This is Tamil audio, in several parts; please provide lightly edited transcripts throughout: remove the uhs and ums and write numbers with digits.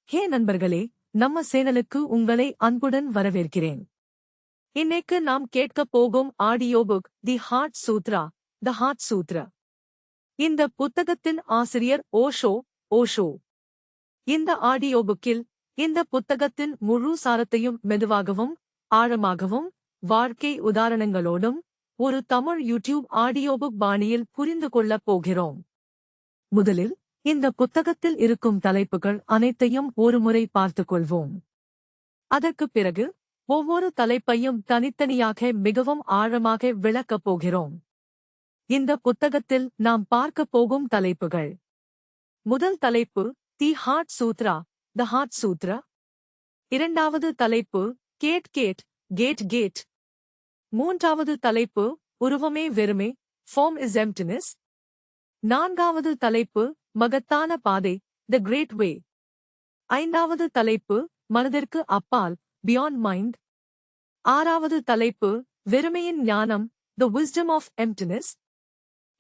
ஹே நண்பர்களே, நம்ம சேனலுக்கு உங்களை அன்புடன் வரவேற்கிறேன். இன்னைக்கு நாம் கேட்கப் போகும் audio book the heart Sutra. The heart Sutra. இந்த புத்தகத்தின் ஆசிரியர் ஓஷோ. இந்த ஆடியோ புக்கில் இந்த புத்தகத்தின் முழு சாரத்தையும் மெதுவாகவும் ஆழமாகவும் வாழ்க்கை உதாரணங்களோடும் ஒரு தமிழ் யூடியூப் ஆடியோ புக் பாணியில் புரிந்து கொள்ளப் போகிறோம். முதலில் இந்த புத்தகத்தில் இருக்கும் தலைப்புகள் அனைத்தையும் ஒருமுறை பார்த்துக் கொள்வோம். அதற்குப் பிறகு ஒவ்வொரு தலைப்பையும் தனித்தனியாக மிகவும் ஆழமாக விளக்கப் போகிறோம். இந்த புத்தகத்தில் நாம் பார்க்கப் போகும் தலைப்புகள்: முதல் தலைப்பு தி ஹார்ட் சூத்ரா, த ஹார்ட் சூத்ரா. இரண்டாவது தலைப்பு கேட். மூன்றாவது தலைப்பு உருவமே வெறுமே, ஃபார்ம் இஸ் எம்ப்டினஸ். நான்காவது தலைப்பு மகத்தான பாதை, த கிரேட் வே. ஐந்தாவது தலைப்பு மனதிற்கு அப்பால், பியாண்ட் மைண்ட். ஆறாவது தலைப்பு வெறுமையின் ஞானம், த விஸ்டம் ஆஃப் எம்ப்டினஸ்.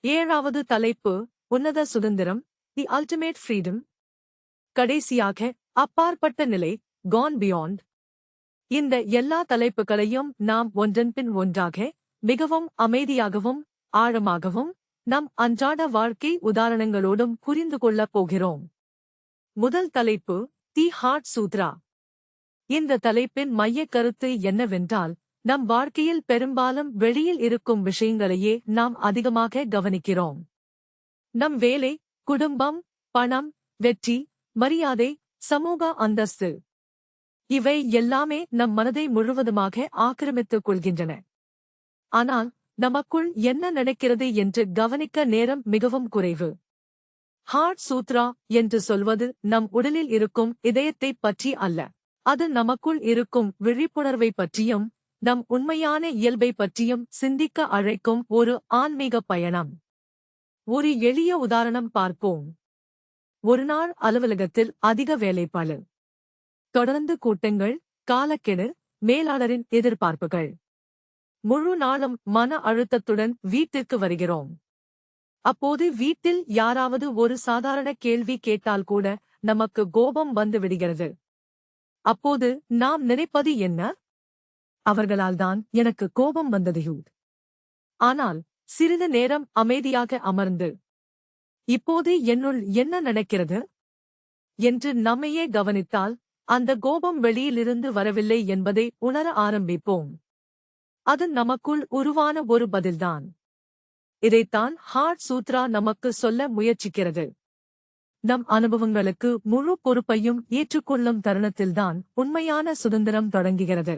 ஏழாவது தலைப்பு உன்னத சுதந்திரம், தி அல்டிமேட் ஃப்ரீடம். கடைசியாக அப்பாற்பட்ட நிலை, கான் பியாண்ட். இந்த எல்லா தலைப்புகளையும் நாம் ஒன்றன்பின் ஒன்றாக மிகவும் அமைதியாகவும் ஆழமாகவும் நம் அன்றாட வாழ்க்கை உதாரணங்களோடும் புரிந்து கொள்ளப் போகிறோம். முதல் தலைப்பு தி ஹார்ட் சூத்ரா. இந்த தலைப்பின் மையக் கருத்து என்னவென்றால், நம் வாழ்க்கையில் பெரும்பாலும் வெளியில் இருக்கும் விஷயங்களையே நாம் அதிகமாக கவனிக்கிறோம். நம் வேலை, குடும்பம், பணம், வெற்றி, மரியாதை, சமூக அந்தஸ்து, இவை எல்லாமே நம் மனதை முழுவதுமாக ஆக்கிரமித்துக் கொள்கின்றன. ஆனால் நமக்குள் என்ன நடக்கிறது என்று கவனிக்க நேரம் மிகவும் குறைவு. ஹார்ட் சூத்ரா என்று சொல்வது நம் உடலில் இருக்கும் இதயத்தைப் பற்றி அல்ல. அது நமக்குள் இருக்கும் விழிப்புணர்வை பற்றியும் நம் உண்மையான இயல்பை பற்றியும் சிந்திக்க அழைக்கும் ஒரு ஆன்மீக பயணம். ஒரு எளிய உதாரணம் பார்ப்போம். ஒருநாள் அலுவலகத்தில் அதிக வேலைப்பளு, தொடர்ந்து கூட்டங்கள், காலக்கெடு, மேலாளரின் எதிர்பார்ப்புகள். முழு நாளும் மன அழுத்தத்துடன் வீட்டிற்கு வருகிறோம். அப்போது வீட்டில் யாராவது ஒரு சாதாரண கேள்வி கேட்டால் கூட நமக்கு கோபம் வந்து விடுகிறது. அப்போது நாம் நினைப்பது என்ன? அவர்களால்தான் எனக்கு கோபம் வந்தது. ஆனால் சிறிது நேரம் அமைதியாக அமர்ந்து, இப்போது என்னுள் என்ன நடக்கிறது என்று நம்மையே கவனித்தால் அந்த கோபம் வெளியிலிருந்து வரவில்லை என்பதை உணர ஆரம்பிப்போம். அது நமக்குள் உருவான ஒரு பதில்தான். இதைத்தான் ஹார்ட் சூத்ரா நமக்கு சொல்ல முயற்சிக்கிறது. நம் அனுபவங்களுக்கு முழு பொறுப்பையும் ஏற்றுக்கொள்ளும் தருணத்தில்தான் உண்மையான சுதந்திரம் தொடங்குகிறது.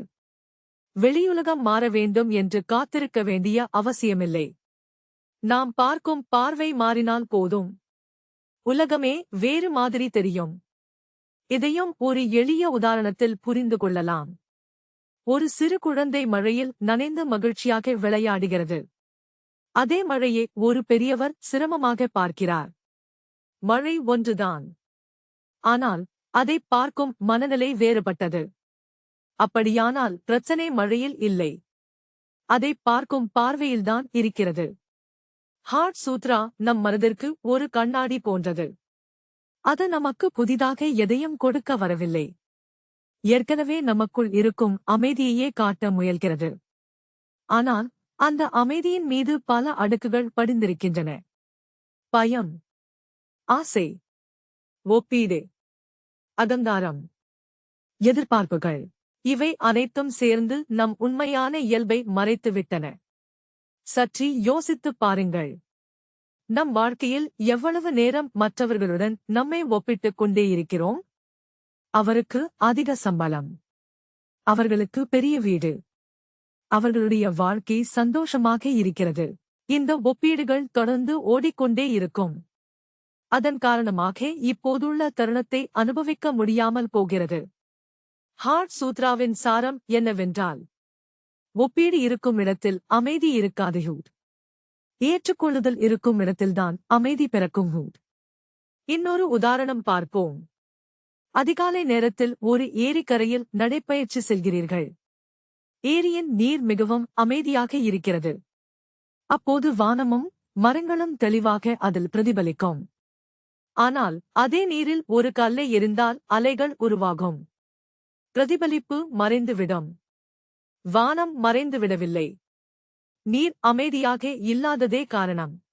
வெளியுலகம் மாற வேண்டும் என்று காத்திருக்க வேண்டிய அவசியமில்லை. நாம் பார்க்கும் பார்வை மாறினால் போதும். உலகமே வேறு மாதிரி தெரியும். இதையும் ஒரு எளிய உதாரணத்தில் புரிந்து கொள்ளலாம். ஒரு சிறு குழந்தை மழையில் நனைந்து மகிழ்ச்சியாக விளையாடுகிறது. அதே மழையை ஒரு பெரியவர் சிரமமாக பார்க்கிறார். மழை ஒன்றுதான். ஆனால் அதை பார்க்கும் மனநிலை வேறுபட்டது. அப்படியானால் பிரச்சனை மழையில் இல்லை, அதை பார்க்கும் பார்வையில்தான் இருக்கிறது. ஹார்ட் சூத்ரா நம் மனதிற்கு ஒரு கண்ணாடி போன்றது. அது நமக்கு புதிதாக எதையும் கொடுக்க வரவில்லை. ஏற்கனவே நமக்குள் இருக்கும் அமைதியையே காட்ட முயல்கிறது. ஆனால் அந்த அமைதியின் மீது பல அடுக்குகள் படிந்திருக்கின்றன. பயம், ஆசை, ஒப்பீடு, அகங்காரம், எதிர்பார்ப்புகள், இவை அனைத்தும் சேர்ந்து நம் உண்மையான இயல்பை மறைத்துவிட்டன. சற்று யோசித்துப் பாருங்கள். நம் வாழ்க்கையில் எவ்வளவு நேரம் மற்றவர்களுடன் நம்மை ஒப்பிட்டுக் கொண்டே இருக்கிறோம்? அவருக்கு அதிக சம்பளம், அவர்களுக்கு பெரிய வீடு, அவர்களுடைய வாழ்க்கை சந்தோஷமாக இருக்கிறது. இந்த ஒப்பீடுகள் தொடர்ந்து ஓடிக்கொண்டே இருக்கும். அதன் காரணமாக இப்போதுள்ள தருணத்தை அனுபவிக்க முடியாமல் போகிறது. ஹார்ட் சூத்ராவின் சாரம் என்னவென்றால், ஒப்பீடு இருக்கும் இடத்தில் அமைதி இருக்காது. ஏற்றுக்கொள்ளுதல் இருக்கும் இடத்தில்தான் அமைதி பிறக்கும். இன்னொரு உதாரணம் பார்ப்போம். அதிகாலை நேரத்தில் ஒரு ஏரிக்கரையில் நடைப்பயிற்சி செல்கிறீர்கள். ஏரியின் நீர் மிகவும் அமைதியாக இருக்கிறது. அப்போது வானமும் மரங்களும் தெளிவாக அதில் பிரதிபலிக்கும். ஆனால் அதே நீரில் ஒரு கல்லை எறிந்தால் அலைகள் உருவாகும். பிரதிபலிப்பு மறைந்துவிடும். வானம் மறைந்துவிடவில்லை. நீர் அமைதியாக இல்லாததே காரணம்.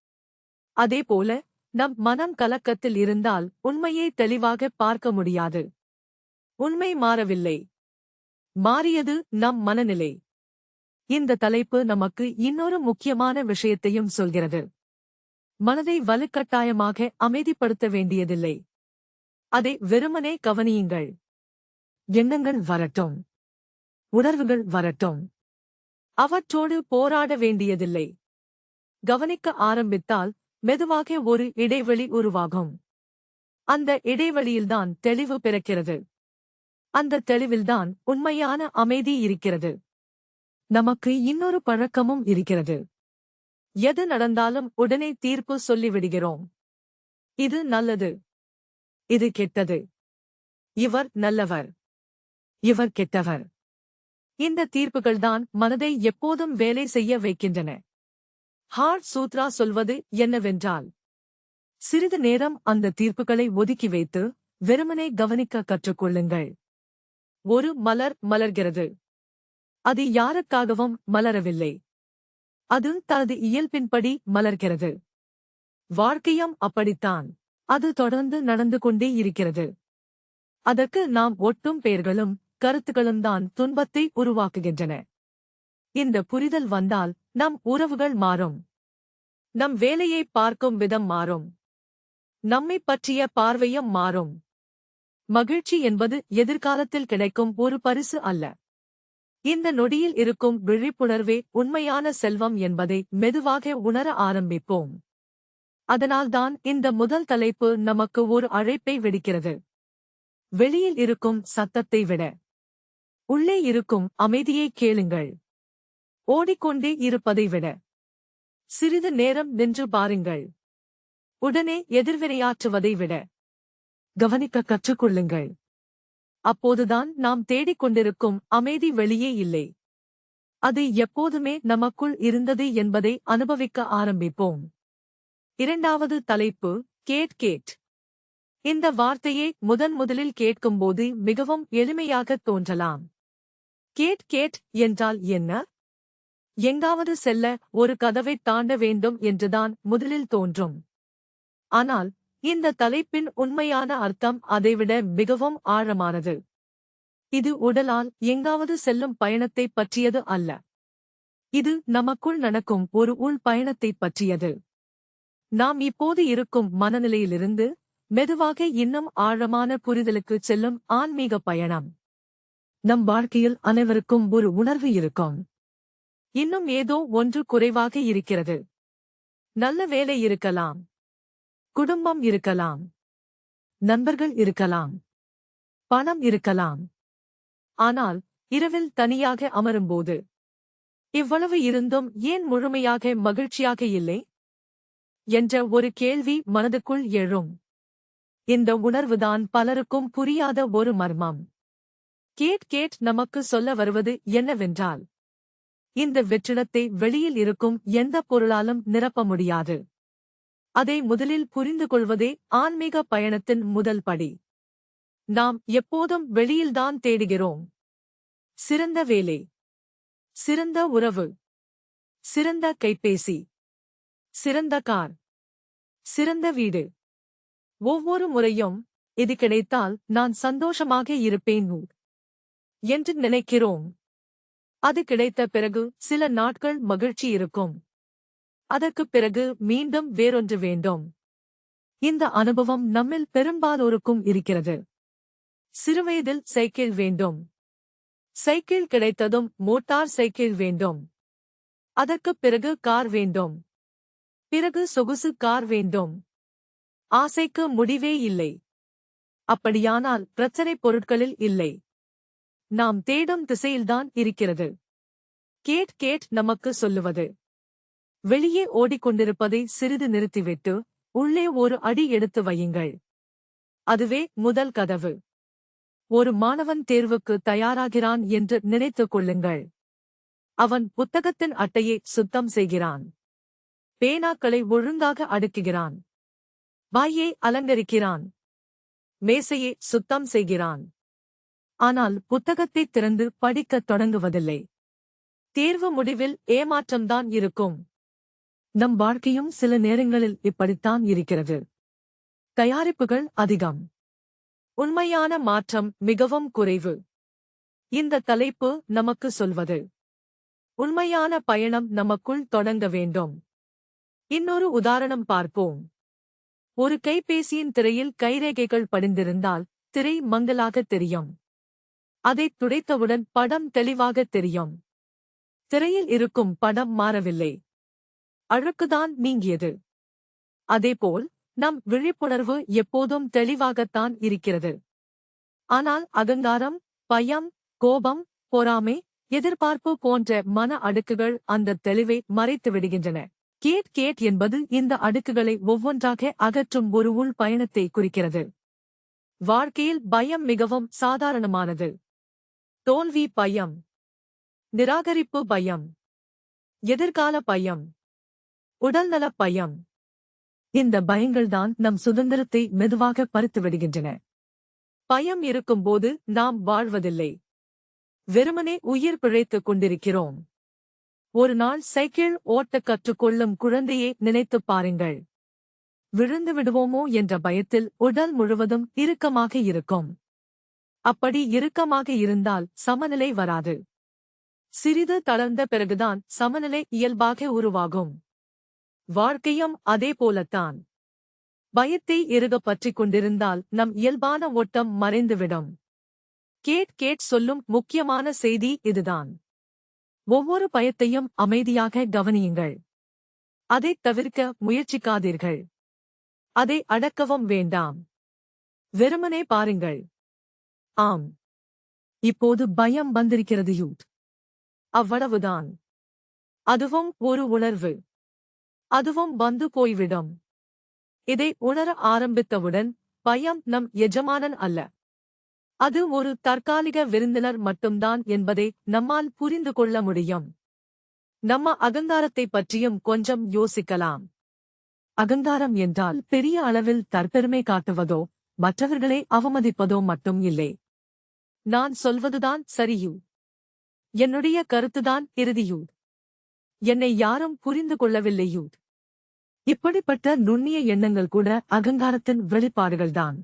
அதேபோல நம் மனம் கலக்கத்தில் இருந்தால் உண்மையை தெளிவாக பார்க்க முடியாது. உண்மை மாறவில்லை. மாறியது நம் மனநிலை. இந்த தலைப்பு நமக்கு இன்னொரு முக்கியமான விஷயத்தையும் சொல்கிறது. மனதை வலுக்கட்டாயமாக அமைதிப்படுத்த வேண்டியதில்லை. அதை வெறுமனே கவனியுங்கள். எண்ணங்கள் வரட்டும். உணர்வுகள் வரட்டும். அவற்றோடு போராட வேண்டியதில்லை. கவனிக்க ஆரம்பித்தால் மெதுவாக ஒரு இடைவெளி உருவாகும். அந்த இடைவெளியில்தான் தெளிவு பிறக்கிறது. அந்த தெளிவில்தான் உண்மையான அமைதி இருக்கிறது. நமக்கு இன்னொரு பழக்கமும் இருக்கிறது. எது நடந்தாலும் உடனே தீர்ப்பு சொல்லிவிடுகிறோம். இது நல்லது. இது கெட்டது. இவர் நல்லவர். இவர் கெட்டவர். இந்த தீர்ப்புகள்தான் மனதை எப்போதும் வேலை செய்ய வைக்கின்றன. ஹார்ட் சூத்ரா சொல்வது என்னவென்றால், சிறிது நேரம் அந்த தீர்ப்புகளை ஒதுக்கி வைத்து வெறுமனே கவனிக்க கற்றுக்கொள்ளுங்கள். ஒரு மலர் மலர்கிறது. அது யாருக்காகவும் மலரவில்லை. அது தனது இயல்பின்படி மலர்கிறது. வாழ்க்கையும் அப்படித்தான். அது தொடர்ந்து நடந்து கொண்டே இருக்கிறது. அதற்கு நாம் ஒட்டும் பெயர்களும் கருத்துக்களும் தான் துன்பத்தை உருவாக்குகின்றன. இந்த புரிதல் வந்தால் நம் உறவுகள் மாறும். நம் வேலையை பார்க்கும் விதம் மாறும். நம்மை பற்றிய பார்வையும் மாறும். மகிழ்ச்சி என்பது எதிர்காலத்தில் கிடைக்கும் ஒரு பரிசு அல்ல. இந்த நொடியில் இருக்கும் விழிப்புணர்வே உண்மையான செல்வம் என்பதை மெதுவாக உணர ஆரம்பிப்போம். அதனால்தான் இந்த முதல் தலைப்பு நமக்கு ஒரு அழைப்பை விடுக்கிறது. வெளியில் இருக்கும் சத்தத்தை விட உள்ளே இருக்கும் அமைதியை கேளுங்கள். ஓடிக்கொண்டே இருப்பதை விட சிறிது நேரம் நின்று பாருங்கள். உடனே எதிர்வினையாற்றுவதை விட கவனிக்க கற்றுக்கொள்ளுங்கள். அப்போதுதான் நாம் தேடிக்கொண்டிருக்கும் அமைதி வெளியே இல்லை. அது எப்போதுமே நமக்குள் இருந்தது என்பதை அனுபவிக்க ஆரம்பிப்போம். இரண்டாவது தலைப்பு கேட். இந்த வார்த்தையை முதலில் கேட்கும்போது மிகவும் எளிமையாகத் தோன்றலாம். கேட் என்றால் என்ன? எங்காவது செல்ல ஒரு கதவைத் தாண்ட வேண்டும் என்றுதான் முதலில் தோன்றும். ஆனால் இந்த தலைப்பின் உண்மையான அர்த்தம் அதைவிட மிகவும் ஆழமானது. இது உடலால் எங்காவது செல்லும் பயணத்தைப் பற்றியது அல்ல. இது நமக்குள் நடக்கும் ஒரு உள் பயணத்தைப் பற்றியது. நாம் இப்போது இருக்கும் மனநிலையிலிருந்து மெதுவாக இன்னும் ஆழமான புரிதலுக்குச் செல்லும் ஆன்மீக பயணம். நம் வாழ்க்கையில் அனைவருக்கும் ஒரு உணர்வு இருக்கும். இன்னும் ஏதோ ஒன்று குறைவாக இருக்கிறது. நல்ல வேலை இருக்கலாம். குடும்பம் இருக்கலாம். நண்பர்கள் இருக்கலாம். பணம் இருக்கலாம். ஆனால் இரவில் தனியாக அமரும்போது இவ்வளவு இருந்தும் ஏன் முழுமையாக மகிழ்ச்சியாக இல்லை என்ற ஒரு கேள்வி மனதுக்குள் எழும். இந்த உணர்வுதான் பலருக்கும் புரியாத ஒரு மர்மம். கேட் நமக்கு சொல்ல வருவது என்னவென்றால், இந்த வெற்றிடத்தை வெளியில் இருக்கும் எந்த பொருளாலும் நிரப்ப முடியாது. அதை முதலில் புரிந்து கொள்வதே ஆன்மீக பயணத்தின் முதல் படி. நாம் எப்போதும் வெளியில்தான் தேடுகிறோம். சிறந்த வேலை, சிறந்த உறவு, சிறந்த கைபேசி, சிறந்த கார், சிறந்த வீடு. ஒவ்வொரு முறையும் இது கிடைத்தால் நான் சந்தோஷமாக இருப்பேன் என்று நினைக்கிறோம். அது கிடைத்த பிறகு சில நாட்கள் மகிழ்ச்சி இருக்கும். அதற்குப் பிறகு மீண்டும் வேறொன்று வேண்டும். இந்த அனுபவம் நம்மில் பெரும்பாலோருக்கும் இருக்கிறது. சிறுவயதில் சைக்கிள் வேண்டும். சைக்கிள் கிடைத்ததும் மோட்டார் சைக்கிள் வேண்டும். அதற்குப் பிறகு கார் வேண்டும். பிறகு சொகுசு கார் வேண்டும். ஆசைக்கு முடிவே இல்லை. அப்படியானால் பிரச்சனை பொருட்களில் இல்லை. நாம் தேடும் திசையில்தான் இருக்கிறது. கேட் நமக்கு சொல்லுவது, வெளியே ஓடிக்கொண்டிருப்பதை சிறிது நிறுத்திவிட்டு உள்ளே ஒரு அடி எடுத்து வையுங்கள். அதுவே முதல் கதவு. ஒரு மாணவன் தேர்வுக்கு தயாராகிறான் என்று நினைத்துக் கொள்ளுங்கள். அவன் புத்தகத்தின் அட்டையை சுத்தம் செய்கிறான். பேனாக்களை ஒழுங்காக அடுக்குகிறான். வாயை அலங்கரிக்கிறான். மேசையை சுத்தம் செய்கிறான். ஆனால் புத்தகத்தை திறந்து படிக்கத் தொடங்குவதில்லை. தேர்வு முடிவில் ஏமாற்றம்தான் இருக்கும். நம் வாழ்க்கையும் சில நேரங்களில் இப்படித்தான் இருக்கிறது. தயாரிப்புகள் அதிகம். உண்மையான மாற்றம் மிகவும் குறைவு. இந்த தலைப்பு நமக்கு சொல்வது, உண்மையான பயணம் நமக்குள் தொடங்க வேண்டும். இன்னொரு உதாரணம் பார்ப்போம். ஒரு கைபேசியின் திரையில் கைரேகைகள் படிந்திருந்தால் திரை மங்கலாகத் தெரியும். அதைத் துடைத்தவுடன் படம் தெளிவாகத் தெரியும். திரையில் இருக்கும் படம் மாறவில்லை. அழுக்குதான் நீங்கியது. அதேபோல் நம் விழிப்புணர்வு எப்போதும் தெளிவாகத்தான் இருக்கிறது. ஆனால் அகங்காரம், பயம், கோபம், பொறாமை, எதிர்பார்ப்பு போன்ற மன அடுக்குகள் அந்த தெளிவை மறைத்து விடுகின்றன. கேட் என்பது இந்த அடுக்குகளை ஒவ்வொன்றாக அகற்றும் ஒரு உள் பயணத்தை குறிக்கிறது. வாழ்க்கையில் பயம் மிகவும் சாதாரணமானது. தோல்வி பயம், நிராகரிப்பு பயம், எதிர்கால பயம், உடல்நலப் பயம். இந்த பயங்கள்தான் நம் சுதந்திரத்தை மெதுவாக பறித்துவிடுகின்றன. பயம் இருக்கும்போது நாம் வாழ்வதில்லை. வெறுமனே உயிர் பிழைத்துக் கொண்டிருக்கிறோம். ஒரு நாள் சைக்கிள் ஓட்டக் கற்றுக்கொள்ளும் குழந்தையை நினைத்துப் பாருங்கள். விழுந்து விடுவோமோ என்ற பயத்தில் உடல் முழுவதும் இறுக்கமாக இருக்கும். அப்படி இறுக்கமாக இருந்தால் சமநிலை வராது. சிறிது தளர்ந்த பிறகுதான் சமநிலை இயல்பாக உருவாகும். வாழ்க்கையும் அதே போலத்தான். பயத்தை இறுகப் பற்றிக் கொண்டிருந்தால் நம் இயல்பான ஓட்டம் மறைந்துவிடும். கேட் சொல்லும் முக்கியமான செய்தி இதுதான். ஒவ்வொரு பயத்தையும் அமைதியாக கவனியுங்கள். அதைத் தவிர்க்க முயற்சிக்காதீர்கள். அதை அடக்கவும் வேண்டாம். வெறுமனே பாருங்கள். ஆம், இப்போது பயம் வந்திருக்கிறது யூத். அவ்வளவுதான். அதுவும் ஒரு உணர்வு. அதுவும் வந்து போய்விடும். இதை உணர ஆரம்பித்தவுடன் பயம் நம் எஜமானன் அல்ல. அது ஒரு தற்காலிக விருந்தினர் மட்டும்தான் என்பதை நம்மால் புரிந்து கொள்ள முடியும். நம்ம அகங்காரத்தைப் பற்றியும் கொஞ்சம் யோசிக்கலாம். அகங்காரம் என்றால் பெரிய அளவில் தற்பெருமை காட்டுவதோ மற்றவர்களை அவமதிப்பதோ மட்டும் இல்லை. நான் சொல்வதுதான் சரியூ, என்னுடைய கருத்துதான் இறுதியூ, என்னை யாரும் புரிந்து கொள்ளவில்லையூ. இப்படிப்பட்ட நுண்ணிய எண்ணங்கள் கூட அகங்காரத்தின் வெளிப்பாடுகள்தான்.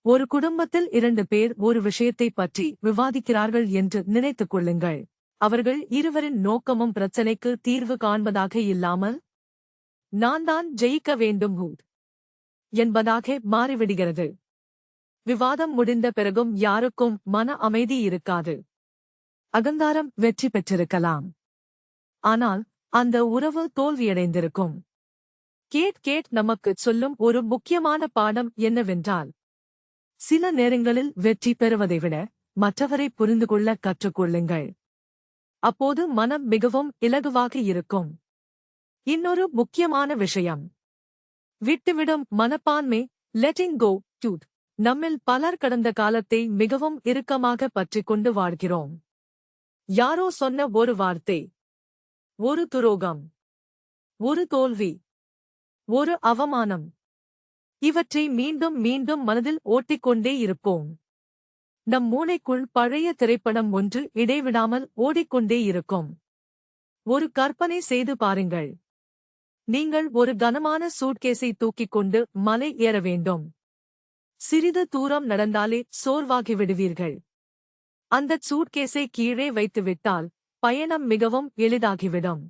ஒரு குடும்பத்தில் 2 பேர் ஒரு விஷயத்தைப் பற்றி விவாதிக்கிறார்கள் என்று நினைத்துக் கொள்ளுங்கள். அவர்கள் இருவரின் நோக்கமும் பிரச்சனைக்கு தீர்வு காண்பதாக இல்லாமல் நான் தான் ஜெயிக்க வேண்டும் என்பதாக மாறிவிடுகிறது. விவாதம் முடிந்த பிறகும் யாருக்கும் மன அமைதி இருக்காது. அகங்காரம் வெற்றி பெற்றிருக்கலாம், ஆனால் அந்த உறவு தோல்வியடைந்திருக்கும். கேட் நமக்குச் சொல்லும் ஒரு முக்கியமான பாடம் என்னவென்றால், சில நேரங்களில் வெற்றி பெறுவதை விட மற்றவரை புரிந்து கொள்ள கற்றுக்கொள்ளுங்கள். அப்போது மனம் மிகவும் இலகுவாக இருக்கும். இன்னொரு முக்கியமான விஷயம், விட்டுவிடும் மனப்பான்மை, லெட்டிங் கோ டுட். நம்மில் பலர் கடந்த காலத்தை மிகவும் இறுக்கமாக பற்றிக் கொண்டு வாழ்கிறோம். யாரோ சொன்ன ஒரு வார்த்தை, ஒரு துரோகம், ஒரு தோல்வி, ஒரு அவமானம், இவற்றை மீண்டும் மீண்டும் மனதில் ஓட்டிக்கொண்டே இருப்போம். நம் மூளைக்குள் பழைய திரைப்படம் ஒன்று இடைவிடாமல் ஓடிக்கொண்டே இருக்கும். ஒரு கற்பனை செய்து பாருங்கள். நீங்கள் ஒரு கனமான சூட்கேஸை தூக்கிக் கொண்டு மலை ஏற வேண்டும். சிறிது தூரம் நடந்தாலே சோர்வாகிவிடுவீர்கள். அந்தச் சூட்கேஸை கீழே வைத்துவிட்டால் பயணம் மிகவும் எளிதாகிவிடும்.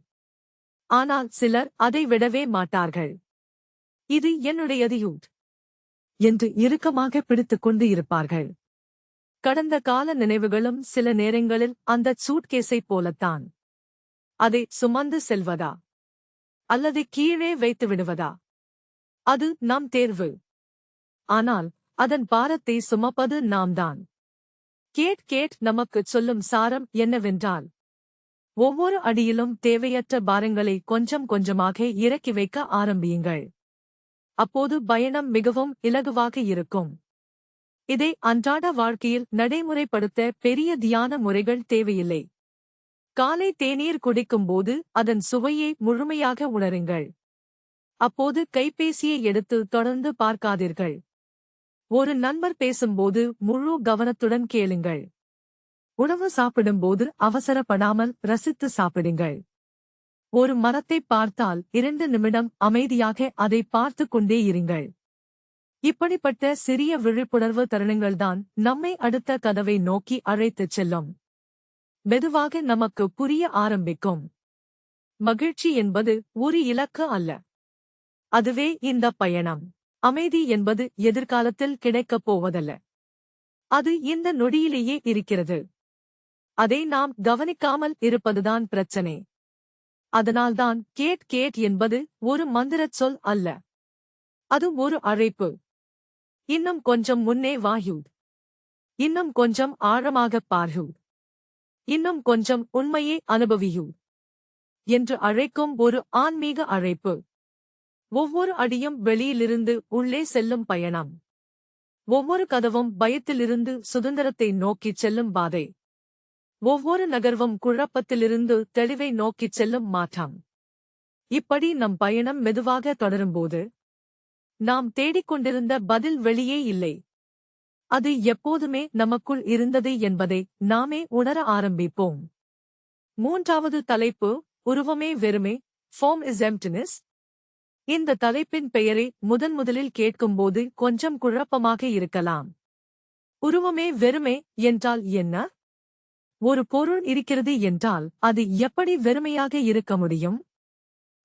ஆனால் சிலர் அதை விடவே மாட்டார்கள். இது என்னுடையது யூத் என்று இறுக்கமாக பிடித்துக் கொண்டு இருப்பார்கள். கடந்த கால நினைவுகளும் சில நேரங்களில் அந்தச் சூட்கேஸைப் போலத்தான். அதை சுமந்து செல்வதா அல்லது கீழே வைத்து விடுவதா, அது நம் தேர்வு. ஆனால் அதன் பாரத்தை சுமப்பது நாம்தான். கேட் நமக்குச் சொல்லும் சாரம் என்னவென்றால், ஒவ்வொரு அடியிலும் தேவையற்ற பாரங்களை கொஞ்சம் கொஞ்சமாக இறக்கி வைக்க ஆரம்பியுங்கள். அப்போது பயணம் மிகவும் இலகுவாக இருக்கும். இதை அன்றாட வாழ்க்கையில் நடைமுறைப்படுத்த பெரிய தியான முறைகள் தேவையில்லை. காலை தேநீர் குடிக்கும்போது அதன் சுவையை முழுமையாக உணருங்கள். அப்போது கைபேசியை எடுத்து தொடர்ந்து பார்க்காதீர்கள். ஒரு நண்பர் பேசும்போது முழு கவனத்துடன் கேளுங்கள். உணவு சாப்பிடும்போது அவசரப்படாமல் ரசித்து சாப்பிடுங்கள். ஒரு மரத்தை பார்த்தால் 2 நிமிடம் அமைதியாக அதை பார்த்து கொண்டே இருங்கள். இப்படிப்பட்ட சிறிய விழிப்புணர்வு தருணங்கள்தான் நம்மை அடுத்த கதவை நோக்கி அழைத்துச் செல்லும். மெதுவாக நமக்கு புரிய ஆரம்பிக்கும். மகிழ்ச்சி என்பது ஒரு இலக்கு அல்ல. அதுவே இந்த பயணம். அமைதி என்பது எதிர்காலத்தில் கிடைக்கப் போவதல்ல. அது இந்த நொடியிலேயே இருக்கிறது. அதை நாம் கவனிக்காமல் இருப்பதுதான் பிரச்சனை. அதனால்தான் கேட் கேட் என்பது ஒரு மந்திரச் சொல் அல்ல. அது ஒரு அழைப்பு. இன்னும் கொஞ்சம் முன்னே வாயு. இன்னும் கொஞ்சம் ஆழமாகப் பார்ஹு. இன்னும் கொஞ்சம் உண்மையை அனுபவியு என்று அழைக்கும் ஒரு ஆன்மீக அழைப்பு. ஒவ்வொரு அடியும் வெளியிலிருந்து உள்ளே செல்லும் பயணம். ஒவ்வொரு கதவும் பயத்திலிருந்து சுதந்திரத்தை நோக்கிச் செல்லும் பாதை. ஒவ்வொரு நகர்வும் குழப்பத்திலிருந்து தெளிவை நோக்கிச் செல்லும் மாற்றம். இப்படி நம் பயணம் மெதுவாக தொடரும்போது நாம் தேடிக்கொண்டிருந்த பதில் வெளியே இல்லை. அது எப்போதுமே நமக்குள் இருந்தது என்பதை நாமே உணர ஆரம்பிப்போம். 3வது தலைப்பு, உருவமே வெறுமே, ஃபார்ம் இஸ் எம்ப்டினஸ். இந்த தலைப்பின் பெயரை முதலில் கேட்கும்போது கொஞ்சம் குழப்பமாக இருக்கலாம். உருவமே வெறுமே என்றால் என்ன? ஒரு பொருள் இருக்கிறது என்றால் அது எப்படி வெறுமையாக இருக்க முடியும்?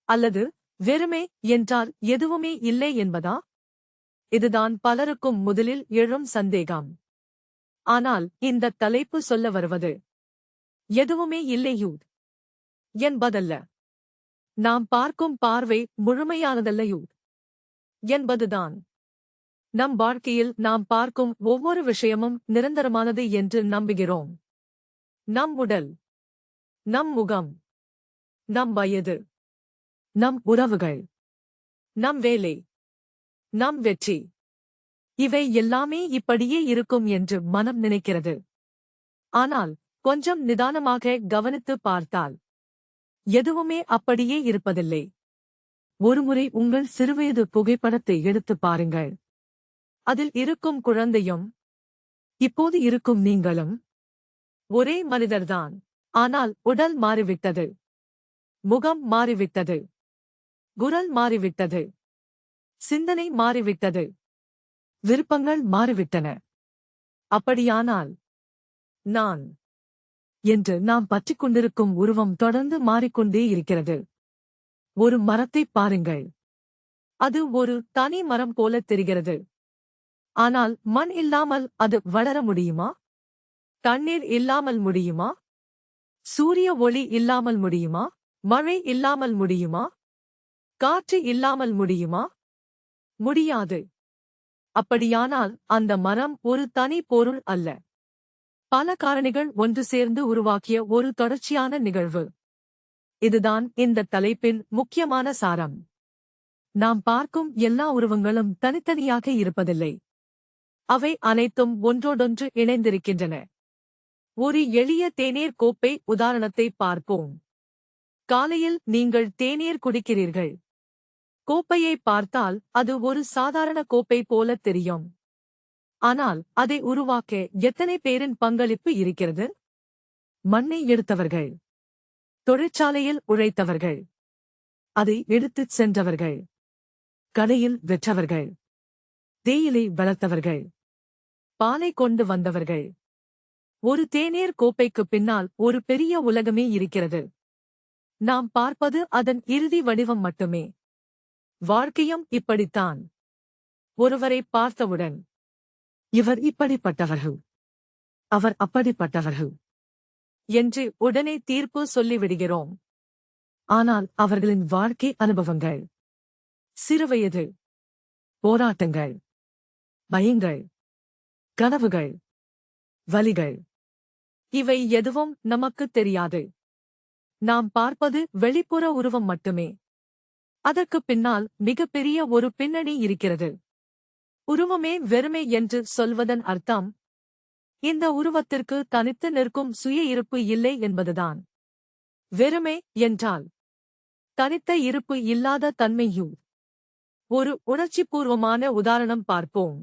அல்லது வெறுமே என்றால் எதுவுமே இல்லை என்பதா? இதுதான் பலருக்கும் முதலில் எழும் சந்தேகம். ஆனால் இந்த தலைப்பு சொல்ல வருவது எதுவுமே இல்லையூ என்பதல்ல. நாம் பார்க்கும் பார்வை முழுமையானதல்லையூ என்பதுதான். நம் வாழ்க்கையில் நாம் பார்க்கும் ஒவ்வொரு விஷயமும் நிரந்தரமானது என்று நம்புகிறோம். நம் உடல், நம் முகம், நம் வயது, நம் உறவுகள், நம் வேலை, நம் வெற்றி, இவை எல்லாமே இப்படியே இருக்கும் என்று மனம் நினைக்கிறது. ஆனால் கொஞ்சம் நிதானமாக கவனித்துப் பார்த்தால் எதுவுமே அப்படியே இருப்பதில்லை. ஒருமுறை உங்கள் சிறுவயது புகைப்படத்தை எடுத்துப் பாருங்கள். அதில் இருக்கும் குழந்தையும் இப்போது இருக்கும் நீங்களும் ஒரே மனிதர்தான். ஆனால் உடல் மாறிவிட்டது, முகம் மாறிவிட்டது, குரல் மாறிவிட்டது, சிந்தனை மாறிவிட்டது, விருப்பங்கள் மாறிவிட்டன. அப்படியானால் நான் என்று நாம் பற்றிக் கொண்டிருக்கும் உருவம் தொடர்ந்து மாறிக்கொண்டே இருக்கிறது. ஒரு மரத்தைப் பாருங்கள். அது ஒரு தனி மரம் போல தெரிகிறது. ஆனால் மண் இல்லாமல் அது வளர முடியுமா? தண்ணீர் இல்லாமல் முடியுமா? சூரிய ஒளி இல்லாமல் முடியுமா? மழை இல்லாமல் முடியுமா? காற்று இல்லாமல் முடியுமா? முடியாது. அப்படியானால் அந்த மரம் ஒரு தனி பொருள் அல்ல. பல காரணிகள் ஒன்று சேர்ந்து உருவாக்கிய ஒரு தொடர்ச்சியான நிகழ்வு. இதுதான் இந்த தலைப்பின் முக்கியமான சாரம். நாம் பார்க்கும் எல்லா உருவங்களும் தனித்தனியாக இருப்பதில்லை. அவை அனைத்தும் ஒன்றோடொன்று இணைந்திருக்கின்றன. ஒரு எளிய தேநீர் கோப்பை உதாரணத்தை பார்ப்போம். காலையில் நீங்கள் தேநீர் குடிக்கிறீர்கள். கோப்பையை பார்த்தால் அது ஒரு சாதாரண கோப்பை போல தெரியும். ஆனால் அதை உருவாக்க எத்தனை பேரின் பங்களிப்பு இருக்கிறது? மண்ணை எடுத்தவர்கள், தொழிற்சாலையில் உழைத்தவர்கள், அதை எடுத்துச் சென்றவர்கள், கடையில் விற்றவர்கள், தேயிலை வளர்த்தவர்கள், பாலை கொண்டு வந்தவர்கள். ஒரு தேநீர் கோப்பைக்கு பின்னால் ஒரு பெரிய உலகமே இருக்கிறது. நாம் பார்ப்பது அதன் இறுதி வடிவம் மட்டுமே. வாழ்க்கையும் இப்படித்தான். ஒருவரை பார்த்தவுடன் இவர் இப்படிப்பட்டவர்கள், அவர் அப்படிப்பட்டவர்கள் என்று உடனே தீர்ப்பு சொல்லிவிடுகிறோம். ஆனால் அவர்களின் வாழ்க்கை அனுபவங்கள், சிறுவயது, போராட்டங்கள், பயங்கள், கனவுகள், வலிகள், இவை எதுவும் நமக்குத் தெரியாது. நாம் பார்ப்பது வெளிப்புற உருவம் மட்டுமே. அதற்குப் பின்னால் மிகப்பெரிய ஒரு பின்னணி இருக்கிறது. உருவமே வெறுமை என்று சொல்வதன் அர்த்தம், இந்த உருவத்திற்கு தனித்து நிற்கும் சுய இருப்பு இல்லை என்பதுதான். வெறுமை என்றால் தனித்த இருப்பு இல்லாத தன்மையூ. ஒரு உணர்ச்சிபூர்வமான உதாரணம் பார்ப்போம்.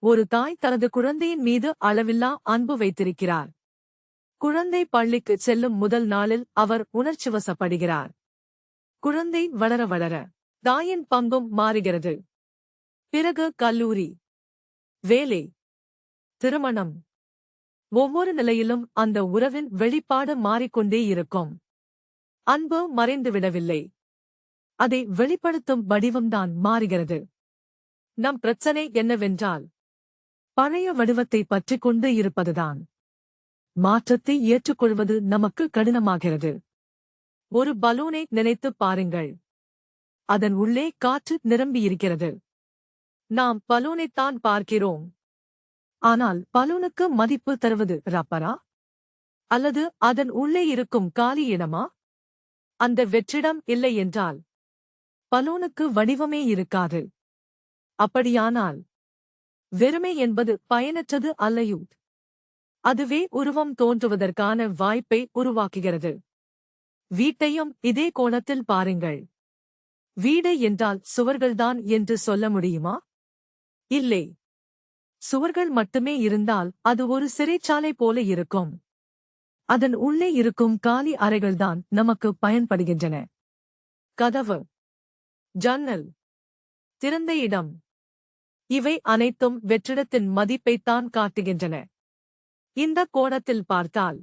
ஒரு தாய் தனது குழந்தையின் மீது அளவில்லா அன்பு வைத்திருக்கிறார். குழந்தை பள்ளிக்கு செல்லும் முதல் நாளில் அவர் உணர்ச்சிவசப்படுகிறார். குழந்தை வளர வளர தாயின் பங்கும் மாறுகிறது. பிறகு கல்லூரி, வேலை, திருமணம், ஒவ்வொரு நிலையிலும் அந்த உறவின் வெளிப்பாடு மாறிக்கொண்டே இருக்கும். அன்பு மறைந்துவிடவில்லை, அதை வெளிப்படுத்தும் வடிவம்தான் மாறுகிறது. நம் பிரச்சனை என்னவென்றால், பழைய வடிவத்தை பற்றிக் கொண்டு இருப்பதுதான். மாற்றத்தை ஏற்றுக்கொள்வது நமக்கு கடினமாகிறது. ஒரு பலூனை நினைத்துப் பாருங்கள். அதன் உள்ளே காற்று நிரம்பியிருக்கிறது. நாம் பலூனைத்தான் பார்க்கிறோம். ஆனால் பலூனுக்கு மதிப்பு தருவது ரப்பரா, அல்லது அதன் உள்ளே இருக்கும் காலி இடமா? அந்த வெற்றிடம் இல்லை என்றால் பலூனுக்கு வடிவமே இருக்காது. அப்படியானால் வெறுமை என்பது பயனற்றது அல்லையோ? அதுவே உருவம் தோன்றுவதற்கான வாய்ப்பை உருவாக்குகிறது. வீட்டையும் இதே கோணத்தில் பாருங்கள். வீடு என்றால் சுவர்கள்தான் என்று சொல்ல முடியுமா? இல்லை. சுவர்கள் மட்டுமே இருந்தால் அது ஒரு சிறைச்சாலை போல இருக்கும். அதன் உள்ளே இருக்கும் காலி அறைகள்தான் நமக்கு பயன்படுகின்றன. கதவு, ஜன்னல், திறந்த இடம், இவை அனைத்தும் வெற்றிடத்தின் மதிப்பைத்தான் காட்டுகின்றன. இந்த கோணத்தில் பார்த்தால்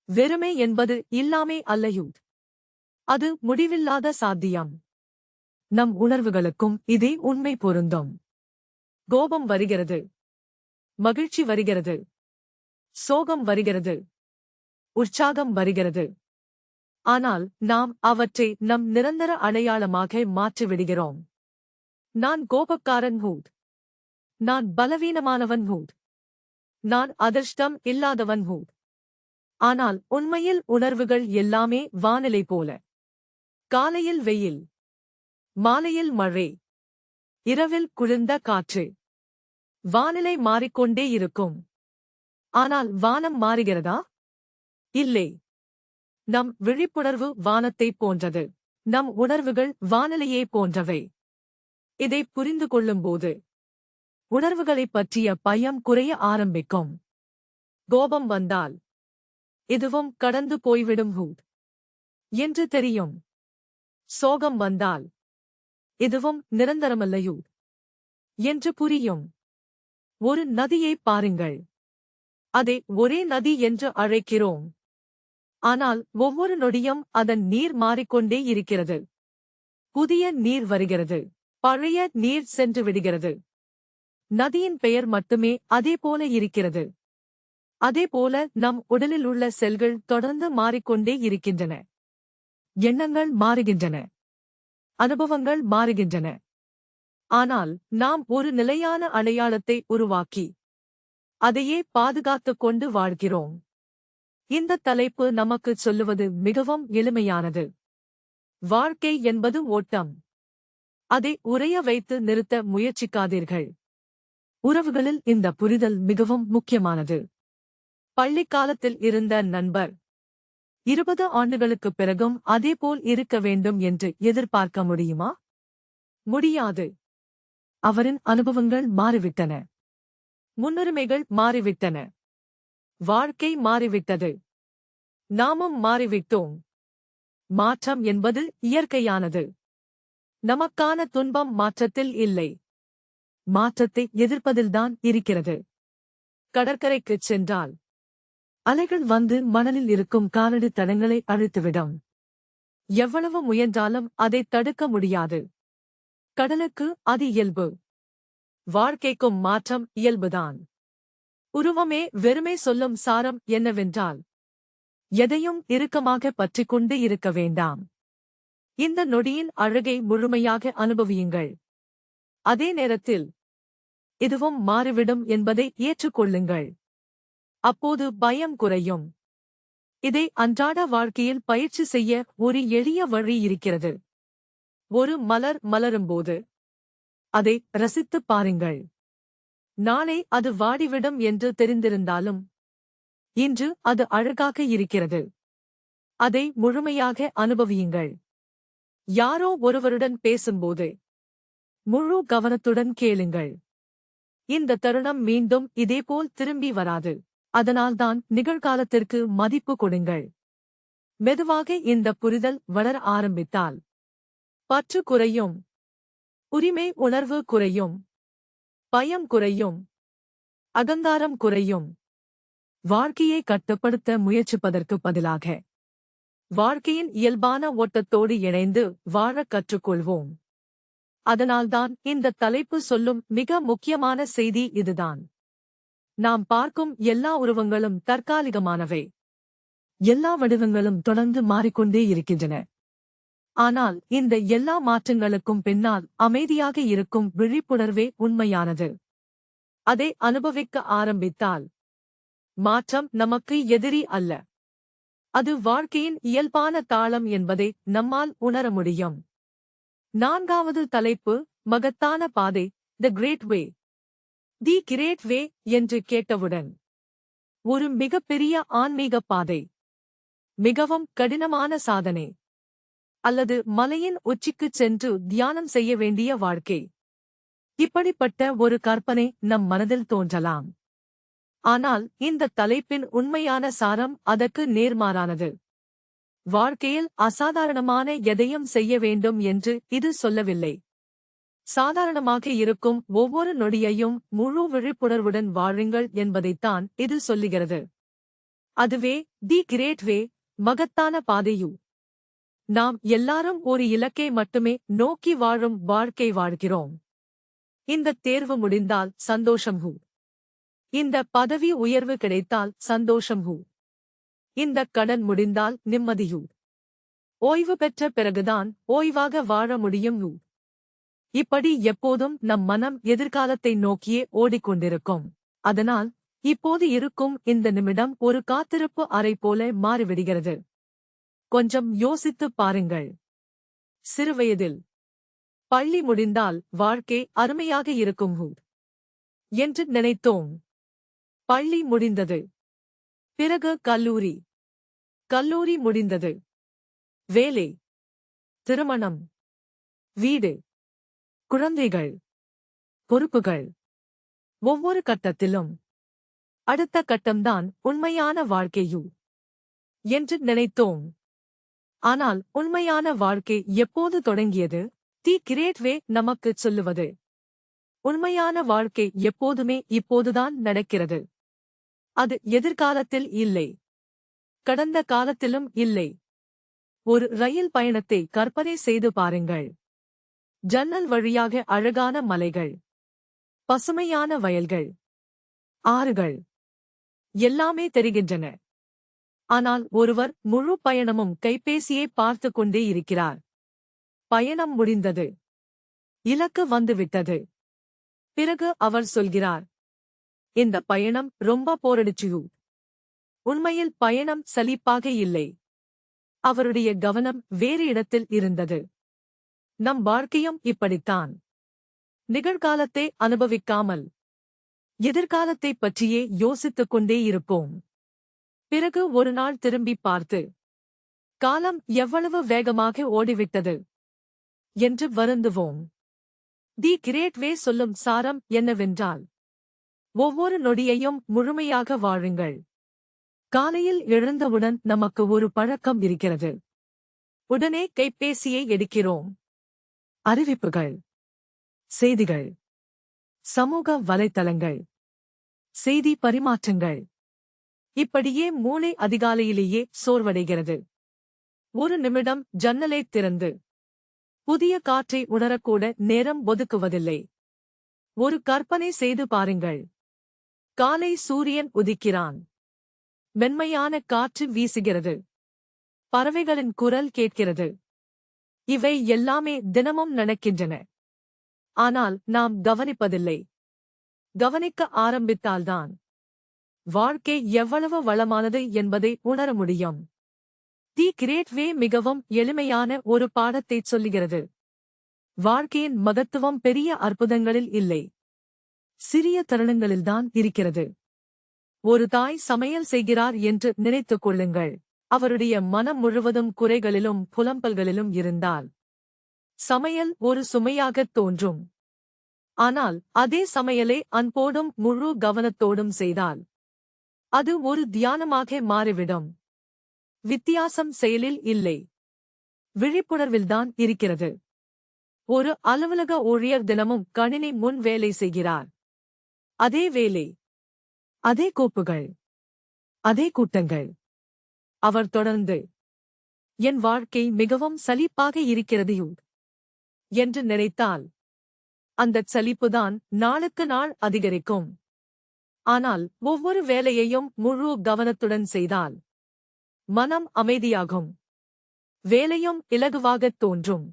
வெறுமை என்பது இல்லாமை அல்லையோ? அது முடிவில்லாத சாத்தியம். நம் உணர்வுகளுக்கும் இதே உண்மை பொருந்தும். கோபம் வருகிறது, மகிழ்ச்சி வருகிறது, சோகம் வருகிறது, உற்சாகம் வருகிறது. ஆனால் நாம் அவற்றை நம் நிரந்தர அடையாளமாக மாற்றிவிடுகிறோம். நான் கோபக்காரன் ஹூட், நான் பலவீனமானவன் ஹூட், நான் அதிர்ஷ்டம் இல்லாதவன் ஹூட். ஆனால் உண்மையில் உணர்வுகள் எல்லாமே வானிலை போல. காலையில் வெயில், மாலையில் மழை, இரவில் குளிர்ந்த காற்று. வானிலை மாறிக்கொண்டே இருக்கும். ஆனால் வானம் மாறுகிறதா? இல்லை. நம் விழிப்புணர்வு வானத்தைப் போன்றது. நம் உணர்வுகள் வானிலையே போன்றவை. இதை புரிந்து கொள்ளும்போது உணர்வுகளைப் பற்றிய பயம் குறைய ஆரம்பிக்கும். கோபம் வந்தால் இதுவும் கடந்து போய்விடும் ஹூட் என்று தெரியும். சோகம் வந்தால் இதுவும் நிரந்தரமல்லையோ என்று புரியும். ஒரு நதியை பாருங்கள். அதை ஒரே நதி என்று அழைக்கிறோம். ஆனால் ஒவ்வொரு நொடியும் அதன் நீர் மாறிக்கொண்டே இருக்கிறது. புதிய நீர் வருகிறது, பழைய நீர் சென்று விடுகிறது. நதியின் பெயர் மட்டுமே அதேபோல இருக்கிறது. அதேபோல நம் உடலில் உள்ள செல்கள் தொடர்ந்து மாறிக்கொண்டே இருக்கின்றன. எண்ணங்கள் மாறுகின்றன, அனுபவங்கள் மாறுகின்றன. ஆனால் நாம் ஒரு நிலையான அடையாளத்தை உருவாக்கி அதையே பாதுகாத்துக் கொண்டு வாழ்கிறோம். இந்த தலைப்பு நமக்குச் சொல்லுவது மிகவும் எளிமையானது. வாழ்க்கை என்பது ஓட்டம். அதை உறைய வைத்து நிறுத்த முயற்சிக்காதீர்கள். உறவுகளில் இந்த புரிதல் மிகவும் முக்கியமானது. பள்ளிக்காலத்தில் இருந்த நண்பர் 20 ஆண்டுகளுக்குப் பிறகும் அதேபோல் இருக்க வேண்டும் என்று எதிர்பார்க்க முடியுமா? முடியாது. அவரின் அனுபவங்கள் மாறிவிட்டன. முன்னுரிமைகள் மாறிவிட்டன. வாழ்க்கை மாறிவிட்டது. நாமும் மாறிவிட்டோம். மாற்றம் என்பது இயற்கையானது. நமக்கான துன்பம் மாற்றத்தில் இல்லை, மாற்றத்தை எதிர்ப்பதில்தான் இருக்கிறது. கடற்கரைக்குச் சென்றால் அலைகள் வந்து மணலில் இருக்கும் காலடி தடங்களை அழித்துவிடும். எவ்வளவு முயன்றாலும் அதை தடுக்க முடியாது. கடலுக்கு அது இயல்பு. வாழ்க்கைக்கும் மாற்றம் இயல்புதான். உருவமே வெறுமை சொல்லும் சாரம் என்னவென்றால், எதையும் இறுக்கமாக பற்றிக்கொண்டு இருக்க வேண்டாம். இந்த நொடியின் அழகை முழுமையாக அனுபவியுங்கள். அதே நேரத்தில் இதுவும் மாறிவிடும் என்பதை ஏற்றுக்கொள்ளுங்கள். அப்போது பயம் குறையும். இதை அன்றாட வாழ்க்கையில் பயிற்சி செய்ய ஒரு எளிய வழி இருக்கிறது. ஒரு மலர் மலரும்போது அதை ரசித்துப் பாருங்கள். நாளை அது வாடிவிடும் என்று தெரிந்திருந்தாலும் இன்று அது அழகாக இருக்கிறது. அதை முழுமையாக அனுபவியுங்கள். யாரோ ஒருவருடன் பேசும்போது முழு கவனத்துடன் கேளுங்கள். இந்த தருணம் மீண்டும் இதேபோல் திரும்பி வராது. அதனால்தான் நிகழ்காலத்திற்கு மதிப்பு கொடுங்கள். மெதுவாக இந்த புரிதல் வளர ஆரம்பித்தால் பற்று குறையும், உரிமை உணர்வு குறையும், பயம் குறையும், அகங்காரம் குறையும். வாழ்க்கையை கட்டுப்படுத்த முயற்சிப்பதற்கு பதிலாக வாழ்க்கையின் இயல்பான ஓட்டத்தோடு இணைந்து வாழக் கற்றுக்கொள்வோம். அதனால்தான் இந்த தலைப்பு சொல்லும் மிக முக்கியமான செய்தி இதுதான். நாம் பார்க்கும் எல்லா உருவங்களும் தற்காலிகமானவை. எல்லா வடிவங்களும் தொடர்ந்து மாறிக்கொண்டே இருக்கின்றன. ஆனால் இந்த எல்லா மாற்றங்களுக்கும் பின்னால் அமைதியாக இருக்கும் விழிப்புணர்வே உண்மையானது. அதை அனுபவிக்க ஆரம்பித்தால் மாற்றம் நமக்கு எதிரி அல்ல. அது வாழ்க்கையின் இயல்பான தாளம் என்பதை நம்மால் உணர முடியும். 4வது தலைப்பு, மகத்தான பாதை, தி கிரேட் வே. தி கிரேட் வே என்று கேட்டவுடன் ஒரு மிகப்பெரிய ஆன்மீக பாதை, மிகவும் கடினமான சாதனை, அல்லது மலையின் உச்சிக்குச் சென்று தியானம் செய்ய வேண்டிய வாழ்க்கை, இப்படிப்பட்ட ஒரு கற்பனை நம் மனதில் தோன்றலாம். ஆனால் இந்த தலைப்பின் உண்மையான சாரம் அதற்கு நேர்மாறானது. வாழ்க்கையில் அசாதாரணமான எதையும் செய்ய வேண்டும் என்று இது சொல்லவில்லை. சாதாரணமாக இருக்கும் ஒவ்வொரு நொடியையும் முழு விழிப்புணர்வுடன் வாழுங்கள் என்பதைத்தான் இது சொல்லுகிறது. அதுவே தி கிரேட் வே, மகத்தான பாதையு. நாம் எல்லாரும் ஒரு இலக்கை மட்டுமே நோக்கி வாழும் வாழ்க்கை வாழ்கிறோம். இந்த தேர்வு முடிந்தால் சந்தோஷம் ஹூ. இந்த பதவி உயர்வு கிடைத்தால் சந்தோஷம் ஹூ. இந்த கடன் முடிந்தால் நிம்மதி ஹூ. ஓய்வு பெற்ற பிறகுதான் ஓய்வாக வாழ முடியும் ஹூ. இப்படி எப்போதும் நம் மனம் எதிர்காலத்தை நோக்கியே ஓடிக்கொண்டிருக்கும். அதனால் இப்போது இருக்கும் இந்த நிமிடம் ஒரு காத்திருப்பு அறை போல மாறிவிடுகிறது. கொஞ்சம் யோசித்துப் பாருங்கள். சிறுவயதில் பள்ளி முடிந்தால் வாழ்க்கை அருமையாக இருக்கும் ஹூ என்று நினைத்தோம். பள்ளி முடிந்தது. பிறகு கல்லூரி. கல்லூரி முடிந்தது. வேலை, திருமணம், வீடு, குழந்தைகள், பொறுப்புகள். ஒவ்வொரு கட்டத்திலும் அடுத்த கட்டம்தான் உண்மையான வாழ்க்கையு என்று நினைத்தோம். ஆனால் உண்மையான வாழ்க்கை எப்போது தொடங்கியது? தி கிரேட் வே நமக்குச் சொல்லுவது, உண்மையான வாழ்க்கை எப்போதுமே இப்போதுதான் நடக்கிறது. அது எதிர்காலத்தில் இல்லை, கடந்த காலத்திலும் இல்லை. ஒரு ரயில் பயணத்தை கற்பனை செய்து பாருங்கள். ஜன்னல் வழியாக அழகான மலைகள், பசுமையான வயல்கள், ஆறுகள் எல்லாமே தெரிகின்றன. ஆனால் ஒருவர் முழு பயணமும் கைபேசியை பார்த்து கொண்டே இருக்கிறார். பயணம் முடிந்தது. இலக்கு வந்துவிட்டது. பிறகு அவர் சொல்கிறார், இந்த பயணம் ரொம்ப போரடிச்சுயூ. உண்மையில் பயணம் சலிப்பாக இல்லை. அவருடைய கவனம் வேறு இடத்தில் இருந்தது. நம் வாழ்க்கையும் இப்படித்தான். நிகழ்காலத்தை அனுபவிக்காமல் எதிர்காலத்தைப் பற்றியே யோசித்துக் கொண்டே இருப்போம். பிறகு ஒரு நாள் திரும்பி பார்த்து, காலம் எவ்வளவு வேகமாக ஓடிவிட்டது என்று வருந்துவோம். தி கிரேட் வே சொல்லும் சாரம் என்னவென்றால், ஒவ்வொரு நொடியையும் முழுமையாக வாழுங்கள். காலையில் எழுந்தவுடன் நமக்கு ஒரு பழக்கம் இருக்கிறது. உடனே கைபேசியை எடுக்கிறோம். அறிவிப்புகள், செய்திகள், சமூக வலைத்தளங்கள், செய்தி பரிமாற்றங்கள். இப்படியே மூளை அதிகாலையிலேயே சோர்வடைகிறது. ஒரு நிமிடம் ஜன்னலைத் திறந்து புதிய காற்றை உணரக்கூட நேரம் ஒதுக்குவதில்லை. ஒரு கற்பனை செய்து பாருங்கள். காலை சூரியன் உதிக்கிறான். மென்மையான காற்று வீசுகிறது. பறவைகளின் குரல் கேட்கிறது. இவை எல்லாமே தினமும் நடக்கின்றன. ஆனால் நாம் கவனிப்பதில்லை. கவனிக்க ஆரம்பித்தால்தான் வாழ்க்கை எவ்வளவு வளமானது என்பதை உணர முடியும். தி கிரேட் வே மிகவும் எளிமையான ஒரு பாடத்தைச் சொல்லுகிறது. வாழ்க்கையின் மகத்துவம் பெரிய அற்புதங்களில் இல்லை, சிறிய தருணங்களில்தான் இருக்கிறது. ஒரு தாய் சமையல் செய்கிறார் என்று நினைத்துக் கொள்ளுங்கள். அவருடைய மனம் முழுவதும் குறைகளிலும் புலம்பல்களிலும் இருந்தால் சமையல் ஒரு சுமையாகத் தோன்றும். ஆனால் அதே சமையலை அன்போடும் முழு கவனத்தோடும் செய்தால் அது ஒரு தியானமாக மாறிவிடும். வித்தியாசம் செயலில் இல்லை, விழிப்புணர்வில்தான் இருக்கிறது. ஒரு அலுவலக ஊழியர் தினமும் கணினி முன் வேலை செய்கிறார். அதே வேலை, அதே கோப்புகள், அதே கூட்டங்கள். அவர் தொடர்ந்து, என் வாழ்க்கை மிகவும் சலிப்பாக இருக்கிறது என்று நினைத்தால் அந்தச் சலிப்புதான் நாளுக்கு நாள் அதிகரிக்கும். ஆனால் ஒவ்வொரு வேலையையும் முழு கவனத்துடன் செய்தால் மனம் அமைதியாகும், வேலையும் இலகுவாகத் தோன்றும்.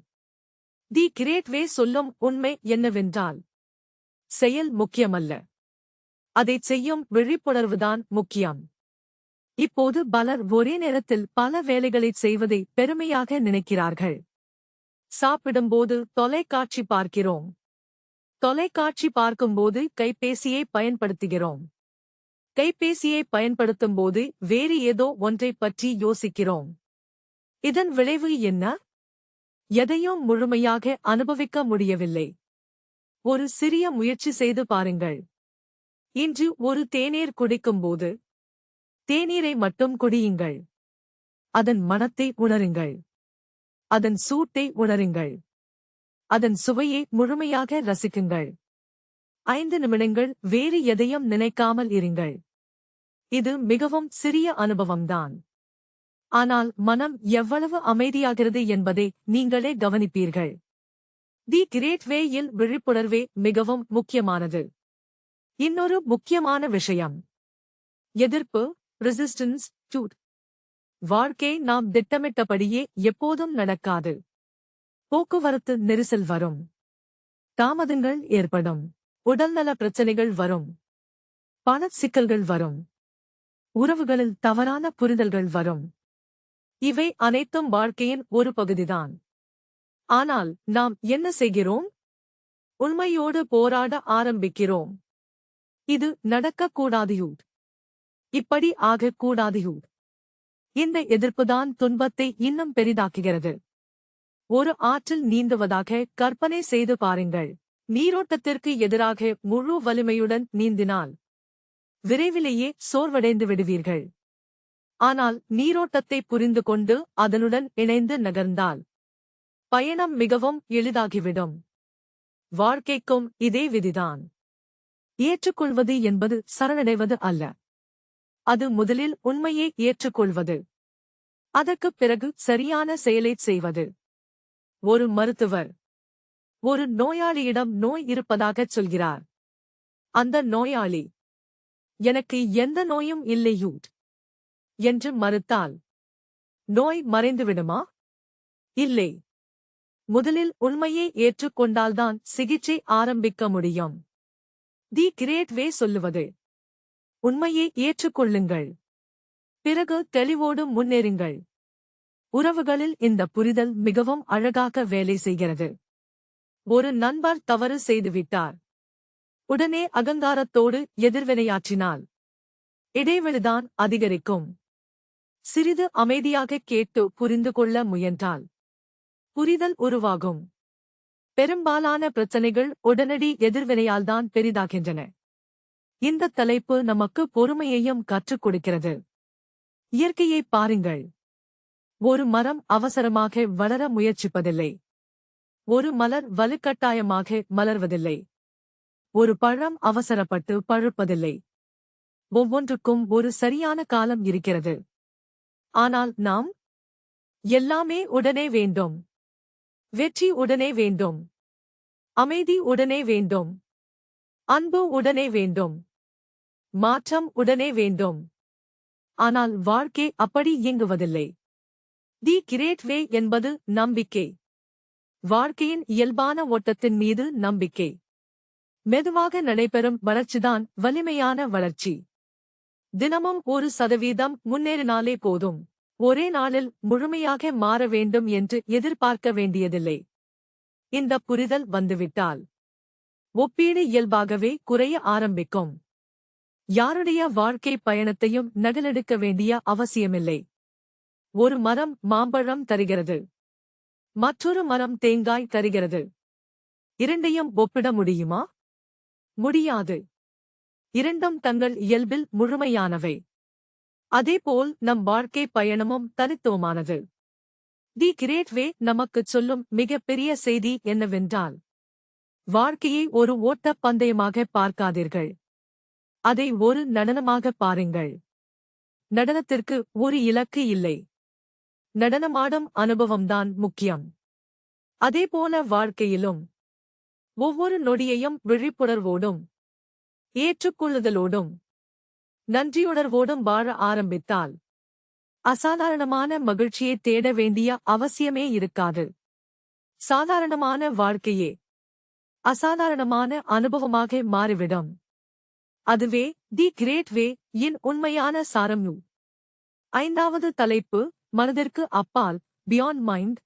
தி கிரேட் வே சொல்லும் உண்மை என்னவென்றால், செயல் முக்கியமல்ல, அதைச் செய்யும் விழிப்புணர்வுதான் முக்கியம். இப்போது பலர் ஒரே நேரத்தில் பல வேலைகளைச் செய்வதை பெருமையாக நினைக்கிறார்கள். சாப்பிடும்போது தொலைக்காட்சி பார்க்கிறோம், தொலைக்காட்சி பார்க்கும்போது கைபேசியை பயன்படுத்துகிறோம், கைபேசியை பயன்படுத்தும்போது வேறு ஏதோ ஒன்றைப் பற்றி யோசிக்கிறோம். இதன் விளைவு என்ன? எதையும் முழுமையாக அனுபவிக்க முடியவில்லை. ஒரு சிறிய முயற்சி செய்து பாருங்கள். இன்று ஒரு தேநீர் குடிக்கும்போது தேநீரை மட்டும் குடியுங்கள். அதன் மணத்தை உணருங்கள், அதன் சூட்டை உணருங்கள், அதன் சுவையை முழுமையாக ரசிக்குங்கள். 5 நிமிடங்கள் வேறு எதையும் நினைக்காமல் இருங்கள். இது மிகவும் சிறிய அனுபவம்தான், ஆனால் மனம் எவ்வளவு அமைதியாகிறது என்பதை நீங்களே கவனிப்பீர்கள். தி கிரேட் வேயில் விழிப்புணர்வே மிகவும் முக்கியமானது. இன்னொரு முக்கியமான விஷயம், எதிர்ப்பு, ரெசிஸ்டன்ஸ் டு. வாழ்க்கை நாம் திட்டமிட்டபடியே எப்போதும் நடக்காது. போக்குவரத்து நெரிசல் வரும், தாமதங்கள் ஏற்படும், உடல்நல பிரச்சனைகள் வரும், பணச் சிக்கல்கள் வரும், உறவுகளில் தவறான புரிதல்கள் வரும். இவை அனைத்தும் வாழ்க்கையின் ஒரு பகுதிதான். ஆனால் நாம் என்ன செய்கிறோம்? உண்மையோடு போராட ஆரம்பிக்கிறோம். இது நடக்கக்கூடாது, இப்படி ஆகக்கூடாது. இந்த எதிர்ப்புதான் துன்பத்தை இன்னும் பெரிதாக்குகிறது. ஒரு ஆற்றில் நீந்துவதாக கற்பனை செய்து பாருங்கள். நீரோட்டத்திற்கு எதிராக முழு வலிமையுடன் நீந்தினால் விரைவிலேயே சோர்வடைந்து விடுவீர்கள். ஆனால் நீரோட்டத்தை புரிந்து கொண்டு அதனுடன் இணைந்து நகர்ந்தால் பயணம் மிகவும் எளிதாகிவிடும். வாழ்க்கைக்கும் இதே விதிதான். ஏற்றுக்கொள்வது என்பது சரணடைவது அல்ல, அது முதலில் உண்மையை ஏற்றுக்கொள்வது, அதற்குப் பிறகு சரியான செயலைச் செய்வது. ஒரு மருத்துவர் ஒரு நோயாளியிடம் நோய் இருப்பதாகச் சொல்கிறார். அந்த நோயாளி, எனக்கு எந்த நோயும் இல்லை என்று மறுத்தால் நோய் மறைந்துவிடுமா? இல்லை. முதலில் உண்மையை ஏற்றுக்கொண்டால்தான் சிகிச்சை ஆரம்பிக்க முடியும். தி கிரேட் வே சொல்லுவது, உண்மையை ஏற்றுக்கொள்ளுங்கள், பிறகு தெளிவோடு முன்னேறுங்கள். உறவுகளில் இந்த புரிதல் மிகவும் அழகாக வேலை செய்கிறது. ஒரு நண்பர் தவறு செய்துவிட்டார். உடனே அகங்காரத்தோடு எதிர்வினையாற்றினால் இடைவெளிதான் அதிகரிக்கும். சிறிது அமைதியாக கேட்டு புரிந்து கொள்ள முயன்றால் புரிதல் உருவாகும். பெரும்பாலான பிரச்சனைகள் உடனடி எதிர்வினையால்தான் பெரிதாகின்றன. இந்த தலைப்பு நமக்கு பொறுமையையும் கற்றுக் கொடுக்கிறது. இயற்கையை பாருங்கள். ஒரு மரம் அவசரமாக வளர முயற்சிப்பதில்லை. ஒரு மலர் வலுக்கட்டாயமாக மலர்வதில்லை. ஒரு பழம் அவசரப்பட்டு பழுப்பதில்லை. ஒவ்வொன்றுக்கும் ஒரு சரியான காலம் இருக்கிறது. ஆனால் நாம் எல்லாமே உடனே வேண்டும். வெற்றி உடனே வேண்டும், அமைதி உடனே வேண்டும், அன்பு உடனே வேண்டும், மாற்றம் உடனே வேண்டும். ஆனால் வாழ்க்கை அப்படி இயங்குவதில்லை. தி கிரேட் வே என்பது நம்பிக்கை. வாழ்க்கையின் இயல்பான ஓட்டத்தின் மீது நம்பிக்கை. மெதுவாக நடைபெறும் வளர்ச்சிதான் வலிமையான வளர்ச்சி. தினமும் 1% முன்னேறினாலே போதும். ஒரே நாளில் முழுமையாக மாற வேண்டும் என்று எதிர்பார்க்க வேண்டியதில்லை. இந்த புரிதல் வந்துவிட்டால் ஒப்பீடு இயல்பாகவே குறைய ஆரம்பிக்கும். யாருடைய வாழ்க்கை பயணத்தையும் நகலெடுக்க வேண்டிய அவசியமில்லை. ஒரு மரம் மாம்பழம் தருகிறது, மற்றொரு மரம் தேங்காய் தருகிறது. இரண்டையும் ஒப்பிட முடியுமா? முடியாது. இரண்டும் தங்கள் இயல்பில் முழுமையானவை. அதேபோல் நம் வாழ்க்கை பயணமும் தனித்துவமானது. தி கிரேட் வே நமக்குச் சொல்லும் மிகப்பெரிய செய்தி என்னவென்றால், வாழ்க்கையை ஒரு ஓட்டப் பந்தயமாக பார்க்காதீர்கள். அதை ஒரு நடனமாக பாருங்கள். நடனத்திற்கு ஒரு இலக்கு இல்லை. நடனமாடும் அனுபவம்தான் முக்கியம். அதேபோல வாழ்க்கையிலும் ஒவ்வொரு நொடியையும் விழிப்புணர்வோடும் ஏற்றுக்கொள்ளுதலோடும் நன்றியுணர்வோடும் வாழ ஆரம்பித்தால் அசாதாரணமான மகிழ்ச்சியை தேட வேண்டிய அவசியமே இருக்காது. சாதாரணமான வாழ்க்கையே அசாதாரணமான அனுபவமாக மாறிவிடும். அதுவே தி கிரேட் வே இன் உண்மையான சாரம். 5வது தலைப்பு, மனதிற்கு அப்பால், பியாண்ட் மைண்ட்.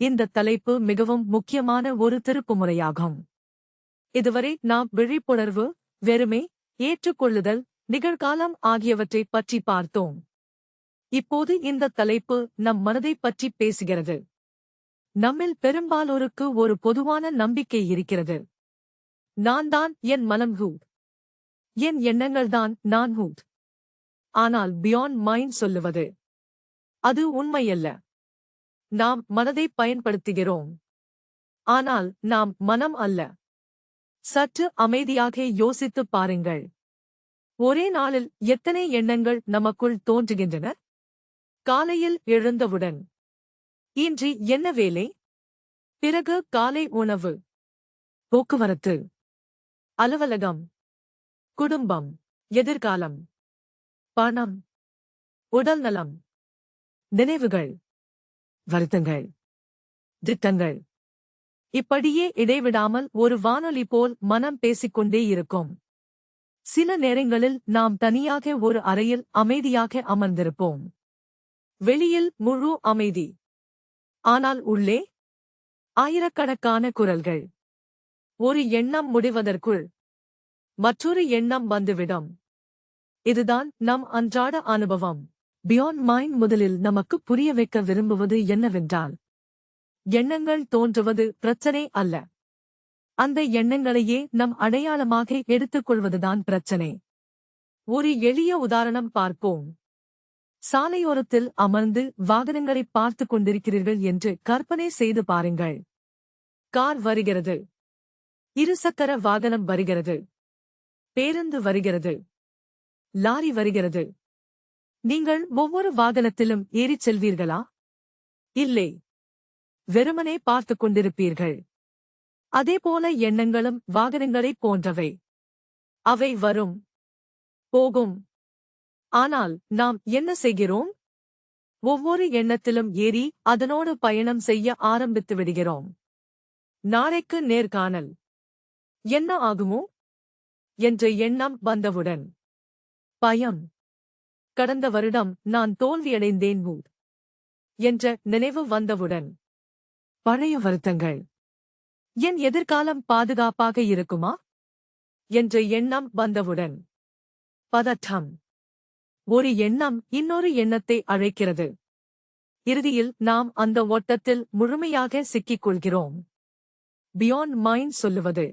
இந்த தலைப்பு மிகவும் முக்கியமான ஒரு திருப்புமுறையாகும். இதுவரை நாம் விழிப்புணர்வு, வெறுமை, ஏற்றுக்கொள்ளுதல், நிகழ்காலம் ஆகியவற்றைப் பற்றி பார்த்தோம். இப்போது இந்த தலைப்பு நம் மனதைப் பற்றி பேசுகிறது. நம்மில் பெரும்பாலோருக்கு ஒரு பொதுவான நம்பிக்கை இருக்கிறது. நான் தான் என் மனம். என் எண்ணங்கள்தான் நான். ஆனால் பியாண்ட் மைண்ட் சொல்லுவது அது உண்மையல்ல. நாம் மனதைப் பயன்படுத்துகிறோம், ஆனால் நாம் மனம் அல்ல. சற்று அமைதியாக யோசித்துப் பாருங்கள். ஒரே நாளில் எத்தனை எண்ணங்கள் நமக்குள் தோன்றுகின்றன? காலையில் எழுந்தவுடன் இன்று என்ன வேலை? பிறகு காலை உணவு, போக்குவரத்து, அலுவலகம், குடும்பம், எதிர்காலம், பணம், உடல்நலம், நினைவுகள், வருத்தங்கள், திட்டங்கள். இப்படியே இடைவிடாமல் ஒரு வானொலி போல் மனம் பேசிக்கொண்டே இருக்கும். சில நேரங்களில் நாம் தனியாக ஒரு அறையில் அமைதியாக அமர்ந்திருப்போம். வெளியில் முழு அமைதி. ஆனால் உள்ளே ஆயிரக்கணக்கான குரல்கள். ஒரு எண்ணம் முடிவதற்குள் மற்றொரு எண்ணம் வந்துவிடும். இதுதான் நம் அன்றாட அனுபவம். பியாண்ட் மைண்ட் முதலில் நமக்கு புரிய வைக்க விரும்புவது என்னவென்றால், எண்ணங்கள் தோன்றுவது பிரச்சனை அல்ல. அந்த எண்ணங்களையே நம் அடையாளமாக எடுத்துக்கொள்வதுதான் பிரச்சனை. ஒரு எளிய உதாரணம் பார்ப்போம். சாலையோரத்தில் அமர்ந்து வாகனங்களை பார்த்துக் கொண்டிருக்கிறீர்கள் என்று கற்பனை செய்து பாருங்கள். கார் வருகிறது. இருசக்கர வாகனம் வருகிறது. பேருந்து வருகிறது. லாரி வருகிறது. நீங்கள் ஒவ்வொரு வாகனத்திலும் ஏறிச் செல்வீர்களா? இல்லை. வெறுமனே பார்த்துக் கொண்டிருப்பீர்கள். அதேபோல எண்ணங்களும் வாகனங்களைப் போன்றவை. அவை வரும், போகும். ஆனால் நாம் என்ன செய்கிறோம்? ஒவ்வொரு எண்ணத்திலும் ஏறி அதனோடு பயணம் செய்ய ஆரம்பித்து விடுகிறோம். நாளைக்கு நேர்காணல். என்ன ஆகுமோ என்ற எண்ணம் வந்தவுடன் பயம். கடந்த வருடம் நான் தோல்வியடைந்தேன் என்ற நினைவு வந்தவுடன் பழைய வருத்தங்கள். என் எதிர்காலம் பாதுகாப்பாக இருக்குமா என்ற எண்ணம் வந்தவுடன் பதற்றம். ஒரு எண்ணம் இன்னொரு எண்ணத்தை அழைக்கிறது. இறுதியில் நாம் அந்த ஓட்டத்தில் முழுமையாக சிக்கிக் கொள்கிறோம். பியாண்ட் மைண்ட் சொல்லுவது,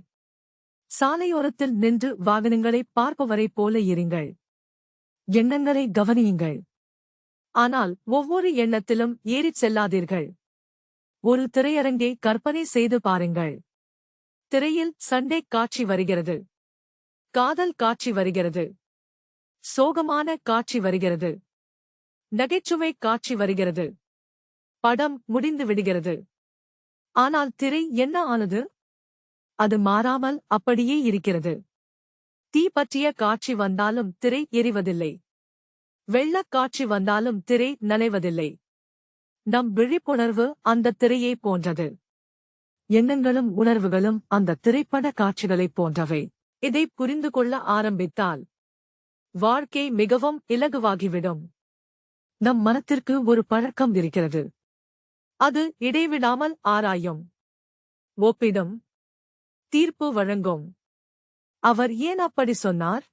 சாலையோரத்தில் நின்று வாகனங்களை பார்ப்பவரைப் போல இருங்கள். எண்ணங்களை கவனியுங்கள். ஆனால் ஒவ்வொரு எண்ணத்திலும் ஏறிச் செல்லாதீர்கள். ஒரு திரையரங்கை கற்பனை செய்து பாருங்கள். திரையில் சண்டை காட்சி வருகிறது. காதல் காட்சி வருகிறது. சோகமான காட்சி வருகிறது. நகைச்சுவை காட்சி வருகிறது. படம் முடிந்து விடுகிறது. ஆனால் திரை என்ன ஆனது? அது மாறாமல் அப்படியே இருக்கிறது. தீ பற்றிய காட்சி வந்தாலும் திரை எரிவதில்லை. வெள்ளக் காட்சி வந்தாலும் திரை நனைவதில்லை. நம் விழிப்புணர்வு அந்த திரையை போன்றது. எண்ணங்களும் உணர்வுகளும் அந்த திரைப்பட காட்சிகளைப் போன்றவை. இதை புரிந்து கொள்ள ஆரம்பித்தால் வாழ்க்கை மிகவும் இலகுவாகிவிடும். நம் மனத்திற்கு ஒரு பழக்கம் இருக்கிறது. அது இடைவிடாமல் ஆராயும், ஒப்பிடும், தீர்ப்பு வழங்கும். அவர் ஏன் அப்படி சொன்னார்?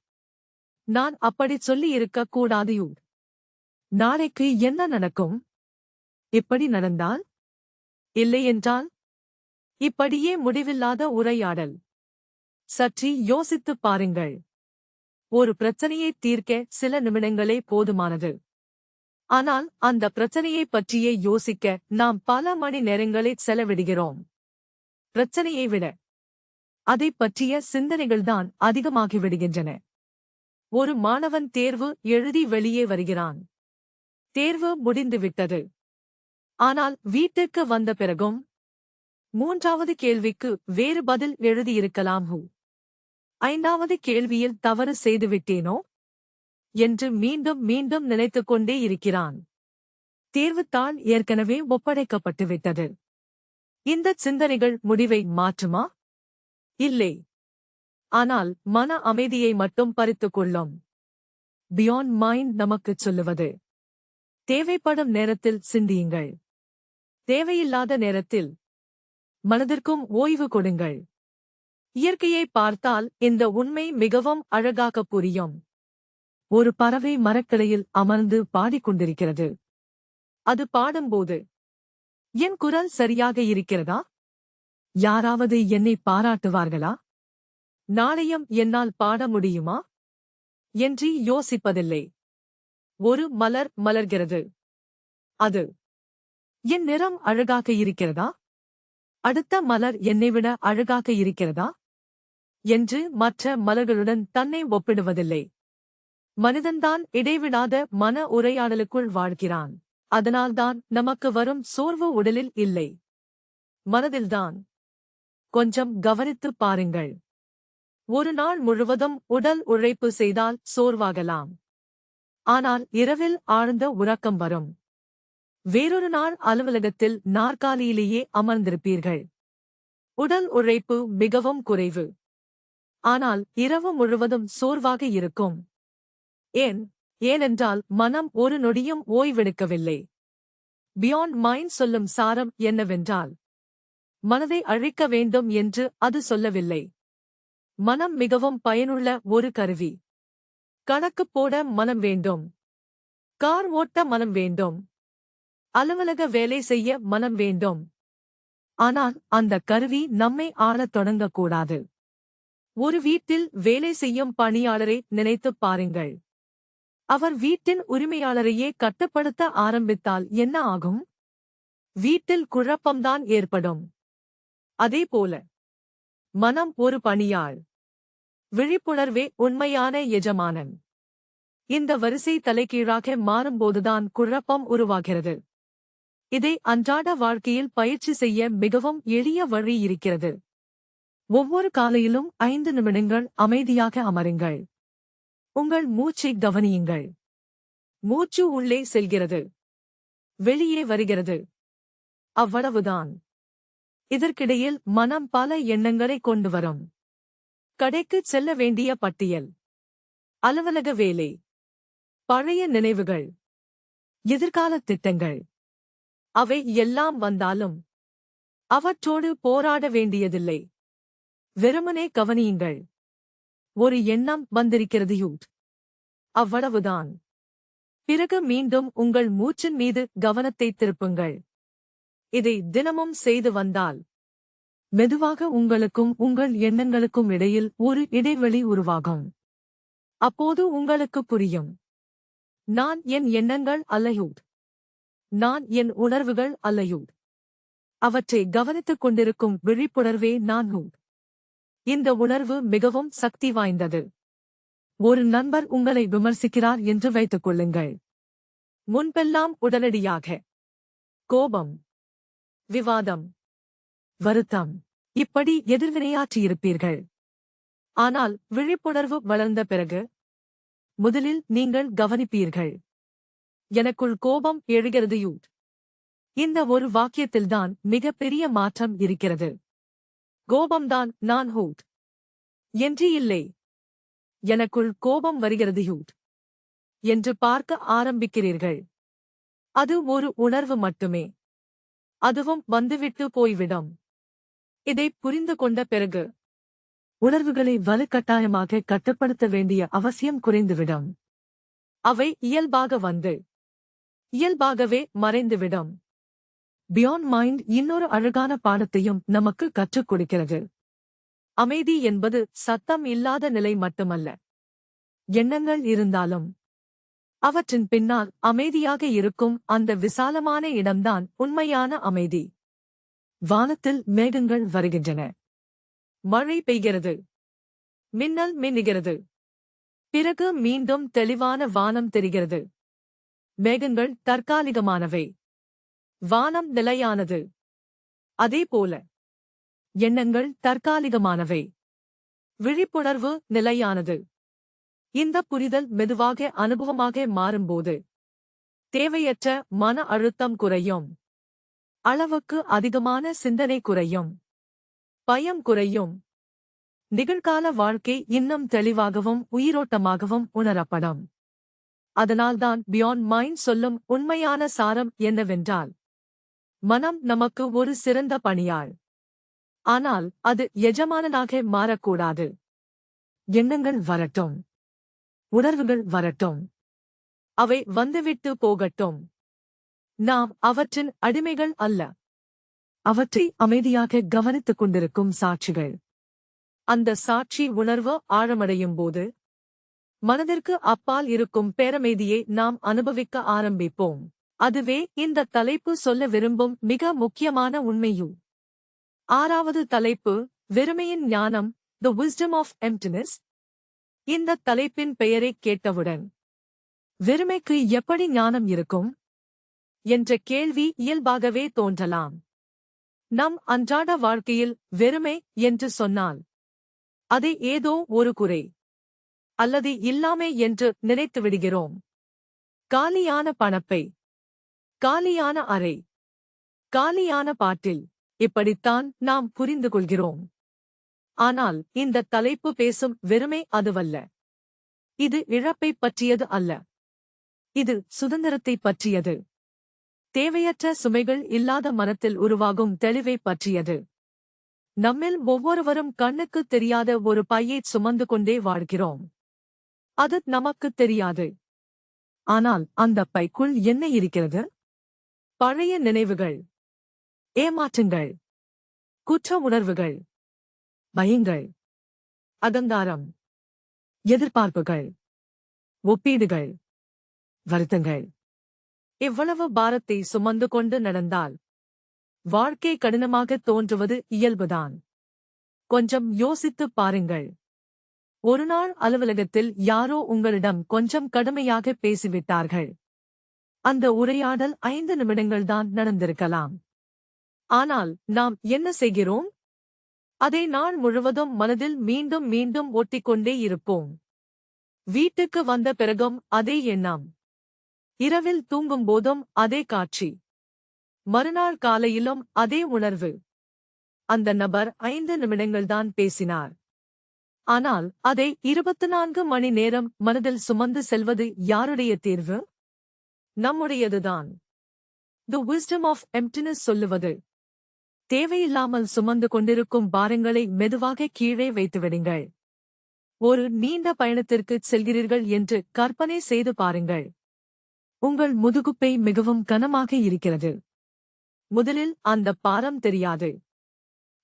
நான் அப்படிச் சொல்லியிருக்கக் கூடாது. நாளைக்கு என்ன நடக்கும்? இப்படி நடந்தால்? இல்லையென்றால்? இப்படியே முடிவில்லாத உரையாடல். சற்று யோசித்துப் பாருங்கள். ஒரு பிரச்சனையை தீர்க்க சில நிமிடங்களே போதுமானது. ஆனால் அந்த பிரச்சனையைப் பற்றியே யோசிக்க நாம் பல மணி நேரங்களை செலவிடுகிறோம். பிரச்சனையை விட அதைப் பற்றிய சிந்தனைகள்தான் அதிகமாகிவிடுகின்றன. ஒரு மாணவன் தேர்வு எழுதி வெளியே வருகிறான். தேர்வு முடிந்துவிட்டது. ஆனால் வீட்டுக்கு வந்த பிறகும் 3வது கேள்விக்கு வேறு பதில் எழுதியிருக்கலாம். 5வது கேள்வியில் தவறு செய்துவிட்டேனோ என்று மீண்டும் மீண்டும் நினைத்துக் கொண்டே இருக்கிறான். தேர்வுத்தாள் ஏற்கனவே ஒப்படைக்கப்பட்டுவிட்டது. இந்தச் சிந்தனைகள் முடிவை மாற்றுமா? இல்லை. ஆனால் மன அமைதியை மட்டும் பறித்துக் கொள்ளும். பியாண்ட் மைண்ட் நமக்குச் சொல்லுவது, தேவைப்படும் நேரத்தில் சிந்தியுங்கள். தேவையில்லாத நேரத்தில் மனதிற்கும் ஓய்வு கொடுங்கள். இயற்கையை பார்த்தால் இந்த உண்மை மிகவும் அழகாக புரியும். ஒரு பறவை மரக்கிளையில் அமர்ந்து பாடிக்கொண்டிருக்கிறது. அது பாடும்போது, என் குரல் சரியாக இருக்கிறதா? யாராவது என்னை பாராட்டுவார்களா? நாளையும் என்னால் பாட முடியுமா என்று யோசிப்பதில்லை. ஒரு மலர் மலர்கிறது. அது, என் நிறம் அழகாக இருக்கிறதா? அடுத்த மலர் என்னைவிட அழகாக இருக்கிறதா என்று மற்ற மலர்களுடன் தன்னை ஒப்பிடுவதில்லை. மனிதன்தான் இடைவிடாத மன உரையாடலுக்குள் வாழ்கிறான். அதனால்தான் நமக்கு வரும் சோர்வு உடலில் இல்லை, மனதில்தான். கொஞ்சம் கவனித்துப் பாருங்கள். ஒரு நாள் முழுவதும் உடல் உழைப்பு செய்தால் சோர்வாகலாம். ஆனால் இரவில் ஆழ்ந்த உறக்கம் வரும். வேறொரு நாள் அலுவலகத்தில் நாற்காலியிலேயே அமர்ந்திருப்பீர்கள். உடல் உழைப்பு மிகவும் குறைவு. ஆனால் இரவு முழுவதும் சோர்வாக இருக்கும். ஏனென்றால் மனம் ஒரு நொடியும் ஓய்வெடுக்கவில்லை. பியாண்ட் மைண்ட் சொல்லும் சாரம் என்னவென்றால், மனதை அழிக்க வேண்டும் என்று அது சொல்லவில்லை. மனம் மிகவும் பயனுள்ள ஒரு கருவி. கணக்கு போட மனம் வேண்டும். கார் ஓட்ட மனம் வேண்டும். அலுவலக வேலை செய்ய மனம் வேண்டும். ஆனால் அந்த கருவி நம்மை ஆளத் தொடங்கக்கூடாது. ஒரு வீட்டில் வேலை செய்யும் பணியாளரை நினைத்துப் பாருங்கள். அவர் வீட்டின் உரிமையாளரையே கட்டுப்படுத்த ஆரம்பித்தால் என்ன ஆகும்? வீட்டில் குழப்பம்தான் ஏற்படும். அதேபோல மனம் ஒரு பணியாள். விழிப்புணர்வே உண்மையான எஜமானன். இந்த வரிசை தலைகீழாக மாறும்போதுதான் குழப்பம் உருவாகிறது. இதை அன்றாட வாழ்க்கையில் பயிற்சி செய்ய மிகவும் எளிய வழி இருக்கிறது. ஒவ்வொரு காலையிலும் 5 நிமிடங்கள் அமைதியாக அமருங்கள். உங்கள் மூச்சை கவனியுங்கள். மூச்சு உள்ளே செல்கிறது, வெளியே வருகிறது. அவ்வளவுதான். இதற்கிடையில் மனம் பல எண்ணங்களை கொண்டு வரும். கடைக்குச் செல்ல வேண்டிய பட்டியல், அலுவலக வேலை, பழைய நினைவுகள், எதிர்கால திட்டங்கள். அவை எல்லாம் வந்தாலும் அவற்றோடு போராட வேண்டியதில்லை. வெறுமனே கவனியுங்கள். ஒரு எண்ணம் வந்திருக்கிறது, அவ்வளவுதான். பிறகு மீண்டும் உங்கள் மூச்சின் மீது கவனத்தை திருப்புங்கள். இதை தினமும் செய்து வந்தால் மெதுவாக உங்களுக்கும் உங்கள் எண்ணங்களுக்கும் இடையில் ஒரு இடைவெளி உருவாகும். அப்போது உங்களுக்கு புரியும், நான் என் எண்ணங்கள் அல்ல, நான் என் உணர்வுகள் அல்ல. அவற்றை கவனித்துக் கொண்டிருக்கும் விழிப்புணர்வே நான். இந்த உணர்வு மிகவும் சக்தி வாய்ந்தது. ஒரு நண்பர் உங்களை விமர்சிக்கிறார் என்று வைத்துக் கொள்ளுங்கள். முன்பெல்லாம் உடனடியாக கோபம், விவாதம், வருத்தம், இப்படி எதிர்வினையாற்றியிருப்பீர்கள். ஆனால் விழிப்புணர்வு வளர்ந்த பிறகு முதலில் நீங்கள் கவனிப்பீர்கள், எனக்குள் கோபம் எழுகிறது. இந்த ஒரு வாக்கியத்தில்தான் மிகப்பெரிய மாற்றம் இருக்கிறது. கோபம்தான் நான் என்று இல்லை, எனக்குள் கோபம் வருகிறது என்று பார்க்க ஆரம்பிக்கிறீர்கள். அது ஒரு உணர்வு மட்டுமே. அதுவும் வந்துவிட்டு போய்விடும். இதை புரிந்து கொண்ட பிறகு உணர்வுகளை வலுக்கட்டாயமாக கட்டுப்படுத்த வேண்டிய அவசியம் குறைந்துவிடும். அவை இயல்பாக வந்து இயல்பாகவே மறைந்துவிடும். பியாண்ட் மைண்ட் இன்னொரு அழகான பாடத்தையும் நமக்கு கற்றுக் கொடுக்கிறது. அமைதி என்பது சத்தம் இல்லாத நிலை மட்டுமல்ல. எண்ணங்கள் இருந்தாலும் அவற்றின் பின்னால் அமைதியாக இருக்கும் அந்த விசாலமான இடம்தான் உண்மையான அமைதி. வானத்தில் மேகங்கள் வருகின்றன. மழை பெய்கிறது. மின்னல் மின்னுகிறது. பிறகு மீண்டும் தெளிவான வானம் தெரிகிறது. மேகங்கள் தற்காலிகமானவை. வானம் நிலையானது. அதேபோல எண்ணங்கள் தற்காலிகமானவை. விழிப்புணர்வு நிலையானது. இந்த புரிதல் மெதுவாக அனுபவமாக மாறும்போது தேவையற்ற மன அழுத்தம் குறையும். அளவுக்கு அதிகமான சிந்தனை குறையும். பயம் குறையும். நிகழ்கால வாழ்க்கை இன்னும் தெளிவாகவும் உயிரோட்டமாகவும் உணரப்படும். அதனால்தான் பியாண்ட் மைண்ட் சொல்லும் உண்மையான சாரம் என்னவென்றால், மனம் நமக்கு ஒரு சிறந்த பணியாள். ஆனால் அது எஜமானனாக மாறக்கூடாது. எண்ணங்கள் வரட்டும். உணர்வுகள் வரட்டும். அவை வந்துவிட்டு போகட்டும். நாம் அவற்றின் அடிமைகள் அல்ல. அவற்றை அமைதியாக கவனித்துக் கொண்டிருக்கும் சாட்சிகள். அந்த சாட்சி உணர்வு ஆழமடையும்போது மனதிற்கு அப்பால் இருக்கும் பேரமைதியை நாம் அனுபவிக்க ஆரம்பிப்போம். அதுவே இந்த தலைப்பு சொல்ல விரும்பும் மிக முக்கியமான உண்மையும். 6வது தலைப்பு, வெறுமையின் ஞானம், தி விஸ்டம் ஆஃப் எம்ப்டினஸ். இந்த தலைப்பின் பெயரைக் கேட்டவுடன் வெறுமைக்கு எப்படி ஞானம் இருக்கும் என்ற கேள்வி இயல்பாகவே தோன்றலாம். நம் அன்றாட வாழ்க்கையில் வெறுமை என்று சொன்னால் அதை ஏதோ ஒரு குறை அல்லது இல்லாமை என்று நினைத்துவிடுகிறோம். காலியான பணப்பை, காலியான அறை, காலியான பாட்டில், இப்படித்தான் நாம் புரிந்து கொள்கிறோம். ஆனால் இந்த தலைப்பு பேசும் வெறுமை அதுவல்ல. இது இழப்பைப் பற்றியது அல்ல. இது சுதந்திரத்தைப் பற்றியது. தேவையற்ற சுமைகள் இல்லாத மனத்தில் உருவாகும் தெளிவைப் பற்றியது. நம்மில் ஒவ்வொருவரும் கண்ணுக்குத் தெரியாத ஒரு பையைச் சுமந்து கொண்டே வாழ்கிறோம். அது நமக்குத் தெரியாது. ஆனால் அந்த பைக்குள் என்ன இருக்கிறது? பழைய நினைவுகள், ஏமாற்றங்கள், குற்ற உணர்வுகள், பயங்கள், அகங்காரம், எதிர்பார்ப்புகள், ஒப்பீடுகள், வருத்தங்கள். இவ்வளவு பாரத்தை சுமந்து கொண்டு நடந்தால் வாழ்க்கை கடினமாகத் தோன்றுவது இயல்புதான். கொஞ்சம் யோசித்துப் பாருங்கள். ஒருநாள் அலுவலகத்தில் யாரோ உங்களிடம் கொஞ்சம் கடுமையாக பேசிவிட்டார்கள். அந்த உரையாடல் 5 நிமிடங்கள்தான் நடந்திருக்கலாம். ஆனால் நாம் என்ன செய்கிறோம்? அதை நாள் முழுவதும் மனதில் மீண்டும் மீண்டும் ஒட்டிக்கொண்டே இருப்போம். வீட்டுக்கு வந்த பிறகும் அதே எண்ணம். இரவில் தூங்கும்போதும் அதே காட்சி. மறுநாள் காலையிலும் அதே உணர்வு. அந்த நபர் 5 நிமிடங்கள்தான் பேசினார். ஆனால் அதை 24 மணி நேரம் மனதில் சுமந்து செல்வது யாருடைய தேர்வு? நம்முடையதுதான். தி விஸ்டம் ஆஃப் எம்ப்டினஸ் சொல்லுவது, தேவையில்லாமல் சுமந்து கொண்டிருக்கும் பாரங்களை மெதுவாக கீழே வைத்துவிடுங்கள். ஒரு நீண்ட பயணத்திற்குச் செல்கிறீர்கள் என்று கற்பனை செய்து பாருங்கள். உங்கள் முதுகுப்பை மிகவும் கனமாக இருக்கிறது. முதலில் அந்த பாரம் தெரியாது.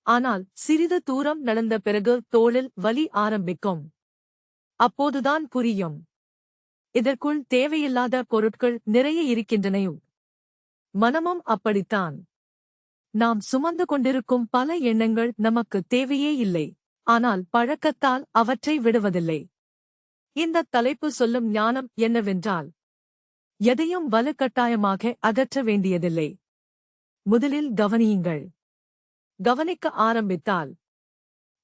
ஆனால் சிறிது தூரம் நடந்த பிறகு தோளில் வலி ஆரம்பிக்கும். அப்போதுதான் புரியும், இதற்குள் தேவையில்லாத பொருட்கள் நிறைய இருக்கின்றன. மனமும் அப்படித்தான். நாம் சுமந்து கொண்டிருக்கும் பல எண்ணங்கள் நமக்கு தேவையே இல்லை. ஆனால் பழக்கத்தால் அவற்றை விடுவதில்லை. இந்த தலைப்பு சொல்லும் ஞானம் என்னவென்றால், எதையும் வலுக்கட்டாயமாக அகற்ற வேண்டியதில்லை. முதலில் கவனியுங்கள். கவனிக்க ஆரம்பித்தால்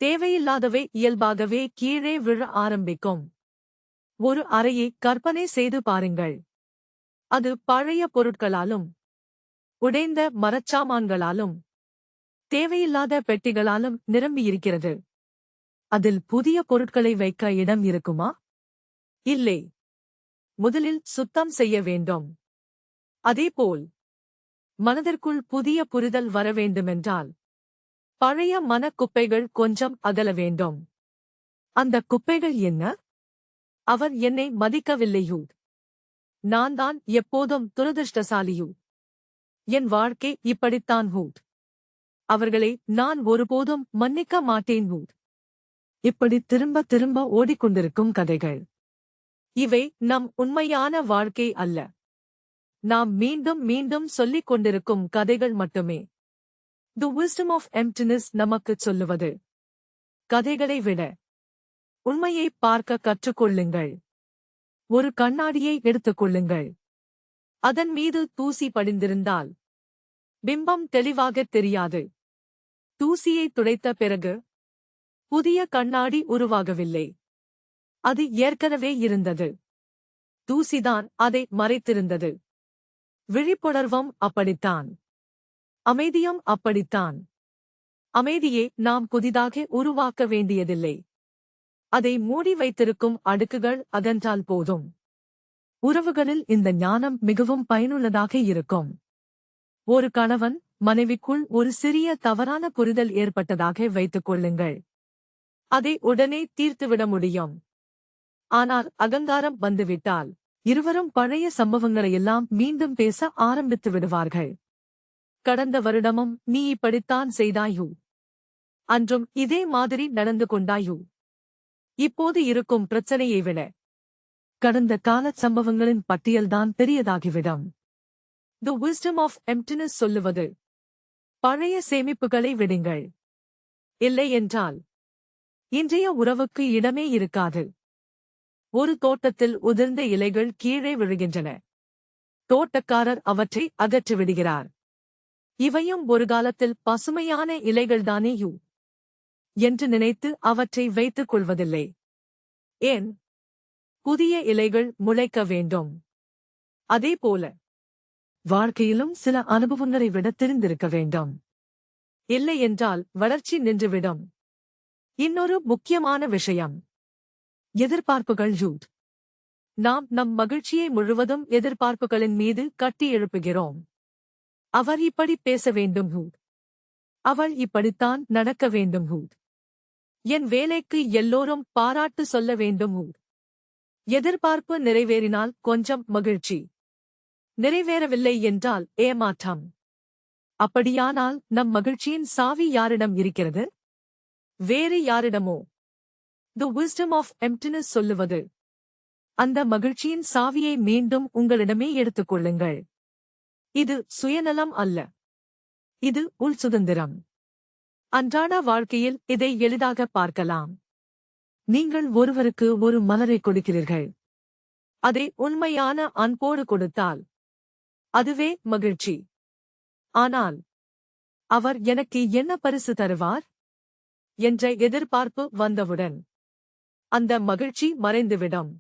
தேவையில்லாதவை இயல்பாகவே கீழே விழ ஆரம்பிக்கும். ஒரு அறையை கற்பனை செய்து பாருங்கள். அது பழைய பொருட்களாலும், உடைந்த மரச்சாமான்களாலும், தேவையில்லாத பெட்டிகளாலும் நிரம்பியிருக்கிறது. அதில் புதிய பொருட்களை வைக்க இடம் இருக்குமா? இல்லை. முதலில் சுத்தம் செய்ய வேண்டும். அதேபோல் மனதிற்குள் புதிய புரிதல் வர வேண்டுமென்றால் பழைய மனக்குப்பைகள் கொஞ்சம் அகல வேண்டும். அந்த குப்பைகள் என்ன? அவர் என்னை மதிக்கவில்லையூ, நான் தான் எப்போதும் துரதிர்ஷ்டசாலியூ, என் வாழ்க்கை இப்படித்தான் ஹூ, அவர்களை நான் ஒருபோதும் மன்னிக்க மாட்டேன் ஹூ, இப்படி திரும்ப திரும்ப ஓடிக்கொண்டிருக்கும் கதைகள். இவை நம் உண்மையான வாழ்க்கை அல்ல. நாம் மீண்டும் மீண்டும் சொல்லிக் கொண்டிருக்கும் கதைகள் மட்டுமே. தி விஸ்டம் ஆஃப் எம்ப்டினஸ் நமக்குச் சொல்லுவது, கதைகளை விட உண்மையை பார்க்க கற்றுக்கொள்ளுங்கள். ஒரு கண்ணாடியை எடுத்துக் கொள்ளுங்கள். அதன் மீது தூசி படிந்திருந்தால் பிம்பம் தெளிவாகத் தெரியாது. தூசியை துடைத்த பிறகு புதிய கண்ணாடி உருவாகவில்லை. அது ஏற்கனவே இருந்தது. தூசிதான் அதை மறைத்திருந்தது. விழிப்புணர்வும் அப்படித்தான். அமைதியும் அப்படித்தான். அமைதியை நாம் புதிதாக உருவாக்க வேண்டியதில்லை. அதை மூடி வைத்திருக்கும் அடுக்குகள் அகன்றால் போதும். உறவுகளில் இந்த ஞானம் மிகவும் பயனுள்ளதாக இருக்கும். ஒரு கணவன் மனைவிக்குள் ஒரு சிறிய தவறான புரிதல் ஏற்பட்டதாக வைத்துக் கொள்ளுங்கள். அதை உடனே தீர்த்துவிட முடியும். ஆனால் அகங்காரம் வந்துவிட்டால் இருவரும் பழைய சம்பவங்களையெல்லாம் மீண்டும் பேச ஆரம்பித்து விடுவார்கள். கடந்த வருடமும் நீ இப்படித்தான் செய்தாயு. அன்றும் இதே மாதிரி நடந்து கொண்டாயு. இப்போது இருக்கும் பிரச்சனையை விட கடந்த கால சம்பவங்களின் பட்டியல்தான் பெரியதாகிவிடும். தி விஸ்டம் ஆஃப் எம்ப்டினஸ் சொல்லுவது, பழைய சேமிப்புகளை விடுங்கள். இல்லை என்றால் இன்றைய உறவுக்கு இடமே இருக்காது. ஒரு தோட்டத்தில் உதிர்ந்த இலைகள் கீழே விழுகின்றன. தோட்டக்காரர் அவற்றை அகற்றிவிடுகிறார். இவையும் ஒரு காலத்தில் பசுமையான இலைகள்தானேயு என்று நினைத்து அவற்றை வைத்துக் கொள்வதில்லை. ஏன்? புதிய இலைகள் முளைக்க வேண்டும். அதேபோல வாழ்க்கையிலும் சில அனுபவங்களை விட தெரிந்திருக்க வேண்டும். இல்லை என்றால் வளர்ச்சி நின்றுவிடும். இன்னொரு முக்கியமான விஷயம், எதிர்பார்ப்புகள். நாம் நம் மகிழ்ச்சியை முழுவதும் எதிர்பார்ப்புகளின் மீது கட்டி எழுப்புகிறோம். அவர் இப்படி பேச வேண்டும். அவள் இப்படித்தான் நடக்க வேண்டும். என் வேலைக்கு எல்லோரும் பாராட்டு சொல்ல வேண்டும். எதிர்பார்ப்பு நிறைவேறினால் கொஞ்சம் மகிழ்ச்சி, நிறைவேறவில்லை என்றால் ஏமாற்றம். அப்படியானால் நம் மகிழ்ச்சியின் சாவி யாரிடம் இருக்கிறது? வேறு யாரிடமோ? தி விஸ்டம் ஆஃப் எம்ப்டினஸ் சொல்லுவது, அந்த மகிழ்ச்சியின் சாவியை மீண்டும் உங்களிடமே எடுத்துக் கொள்ளுங்கள். இது சுயநலம் அல்ல. இது உள் சுதந்திரம். அன்றாட வாழ்க்கையில் இதை எளிதாக பார்க்கலாம். நீங்கள் ஒருவருக்கு ஒரு மலரை கொடுக்கிறீர்கள். அதை உண்மையான அன்போடு கொடுத்தால் அதுவே மகிழ்ச்சி. ஆனால் அவர் எனக்கு என்ன பரிசு தருவார் என்ற எதிர்பார்ப்பு வந்தவுடன் அந்த மகிழ்ச்சி மறைந்துவிடும்.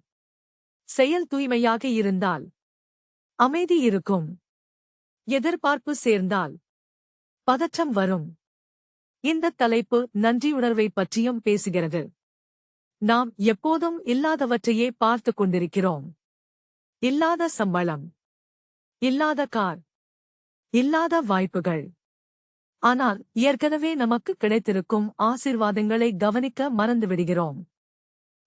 செயல் தூய்மையாக இருந்தால் அமைதி இருக்கும். எதிர்பார்ப்பு சேர்ந்தால் பதற்றம் வரும். இந்த தலைப்பு நன்றியுணர்வை பற்றியும் பேசுகிறது. நாம் எப்போதும் இல்லாதவற்றையே பார்த்துக் கொண்டிருக்கிறோம். இல்லாத சம்பளம், இல்லாத கார், இல்லாத வாய்ப்புகள். ஆனால் ஏற்கனவே நமக்கு கிடைத்திருக்கும் ஆசீர்வாதங்களை கவனிக்க மறந்துவிடுகிறோம்.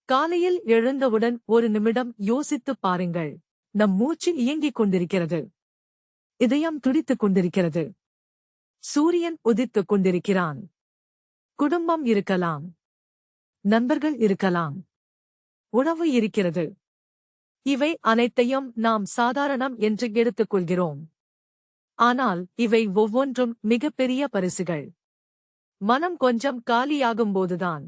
காலையில் எழுந்தவுடன் ஒரு நிமிடம் யோசித்துப் பாருங்கள். நம் மூச்சு இயங்கிக் கொண்டிருக்கிறது. இதயம் துடித்துக் கொண்டிருக்கிறது. சூரியன் உதித்துக் கொண்டிருக்கிறான். குடும்பம் இருக்கலாம், நண்பர்கள் இருக்கலாம், உணவு இருக்கிறது. இவை அனைத்தையும் நாம் சாதாரணம் என்று எடுத்துக்கொள்கிறோம். ஆனால் இவை ஒவ்வொன்றும் மிகப்பெரிய பரிசுகள். மனம் கொஞ்சம் காலியாகும்போதுதான்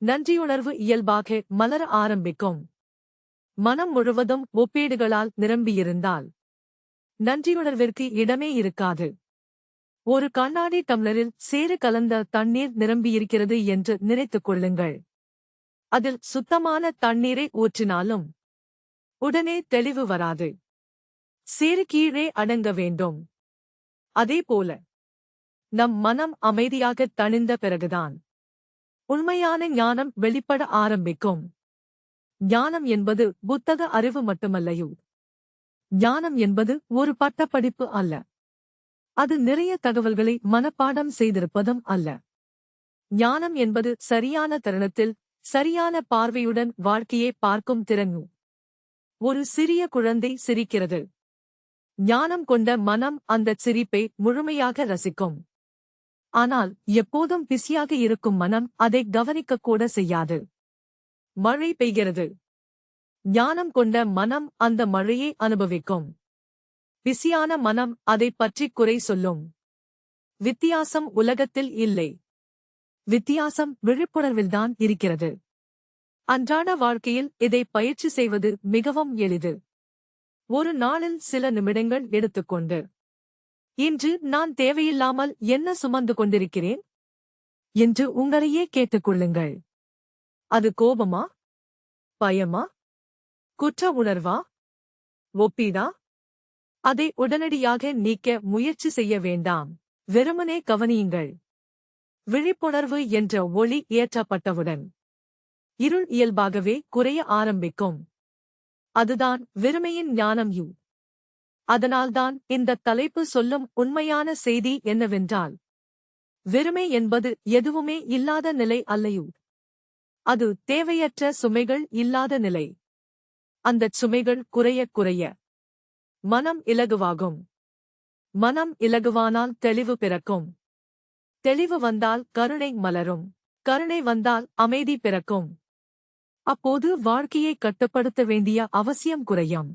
நன்றியுணர்வு இயல்பாக மலர ஆரம்பிக்கும். மனம் முழுவதும் ஒப்பீடுகளால் நிரம்பியிருந்தால் நன்றியுணர்விற்கு இடமே இருக்காது. ஒரு கண்ணாடி டம்ளரில் சேறு கலந்த தண்ணீர் நிரம்பியிருக்கிறது என்று நினைத்துக் கொள்ளுங்கள். அதில் சுத்தமான தண்ணீரை ஊற்றினாலும் உடனே தெளிவு வராது. சேறு கீழே அடங்க வேண்டும். அதேபோல நம் மனம் அமைதியாகத் தணிந்த பிறகுதான் உண்மையான ஞானம் வெளிப்பட ஆரம்பிக்கும். ஞானம் என்பது புத்தக அறிவு மட்டுமல்லையோ. ஞானம் என்பது ஒரு பட்டப்படிப்பு அல்ல. அது நிறைய தகவல்களை மனப்பாடம் செய்திருப்பதும் அல்ல. ஞானம் என்பது சரியான தருணத்தில் சரியான பார்வையுடன் வாழ்க்கையை பார்க்கும் திறன். ஒரு சிறிய குழந்தை சிரிக்கிறது. ஞானம் கொண்ட மனம் அந்தச் சிரிப்பை முழுமையாக ரசிக்கும். ஆனால் எப்போதும் பிஸியாக இருக்கும் மனம் அதை கவனிக்கக்கூட செய்யாது. மழை பெய்கிறது. ஞானம் கொண்ட மனம் அந்த மழையை அனுபவிக்கும். பிஸியான மனம் அதைப் பற்றி குறை சொல்லும். வித்தியாசம் உலகத்தில் இல்லை. வித்தியாசம் விழிப்புணர்வில்தான் இருக்கிறது. அன்றாட வாழ்க்கையில் இதை பயிற்சி செய்வது மிகவும் எளிது. ஒரு நாளில் சில நிமிடங்கள் எடுத்துக்கொண்டு, இன்று நான் தேவையில்லாமல் என்ன சுமந்து கொண்டிருக்கிறேன் என்று உங்களையே கேட்டுக்கொள்ளுங்கள். அது கோபமா, பயமா, குற்ற உணர்வா, ஒப்பீடா? அதை உடனடியாக நீக்க முயற்சி செய்ய வேண்டாம். வெறுமனே கவனியுங்கள். விழிப்புணர்வு என்ற ஒளி ஏற்றப்பட்டவுடன் இருள் இயல்பாகவே குறைய ஆரம்பிக்கும். அதுதான் வெறுமையின் ஞானம். அதனால்தான் இந்த தலைப்பு சொல்லும் உண்மையான செய்தி என்னவென்றால், வெறுமை என்பது எதுவுமே இல்லாத நிலை அல்லையு. அது தேவையற்ற சுமைகள் இல்லாத நிலை. அந்தச் சுமைகள் குறைய குறைய மனம் இலகுவாகும். மனம் இலகுவானால் தெளிவு பிறக்கும். தெளிவு வந்தால் கருணை மலரும். கருணை வந்தால் அமைதி பிறக்கும். அப்போது வாழ்க்கையை கட்டுப்படுத்த வேண்டிய அவசியம் குறையும்.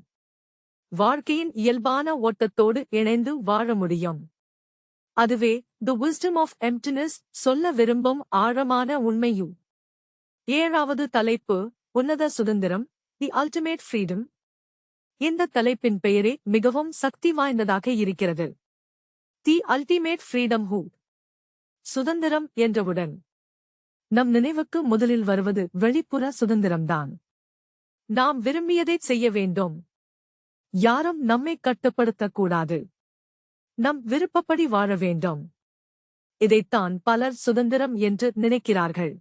வாழ்க்கையின் இயல்பான ஓட்டத்தோடு இணைந்து வாழ முடியும். அதுவே தி விஸ்டம் ஆஃப் எம்ப்டினஸ் சொல்ல விரும்பும் ஆழமான உண்மையு. 7வது தலைப்பு, உன்னத சுதந்திரம், தி அல்டிமேட் ஃப்ரீடம். இந்த தலைப்பின் பெயரே மிகவும் சக்தி வாய்ந்ததாக இருக்கிறது. The ultimate freedom who. சுதந்திரம் என்றவுடன் நம் நினைவுக்கு முதலில் வருவது வெளிப்புற சுதந்திரம்தான். நாம் விரும்பியதைச் செய்ய வேண்டும். யாரும் நம்மை கட்டுப்படுத்தக்கூடாது. நம் விருப்பப்படி வாழ வேண்டும். இதைத்தான் பலர் சுதந்திரம் என்று நினைக்கிறார்கள்.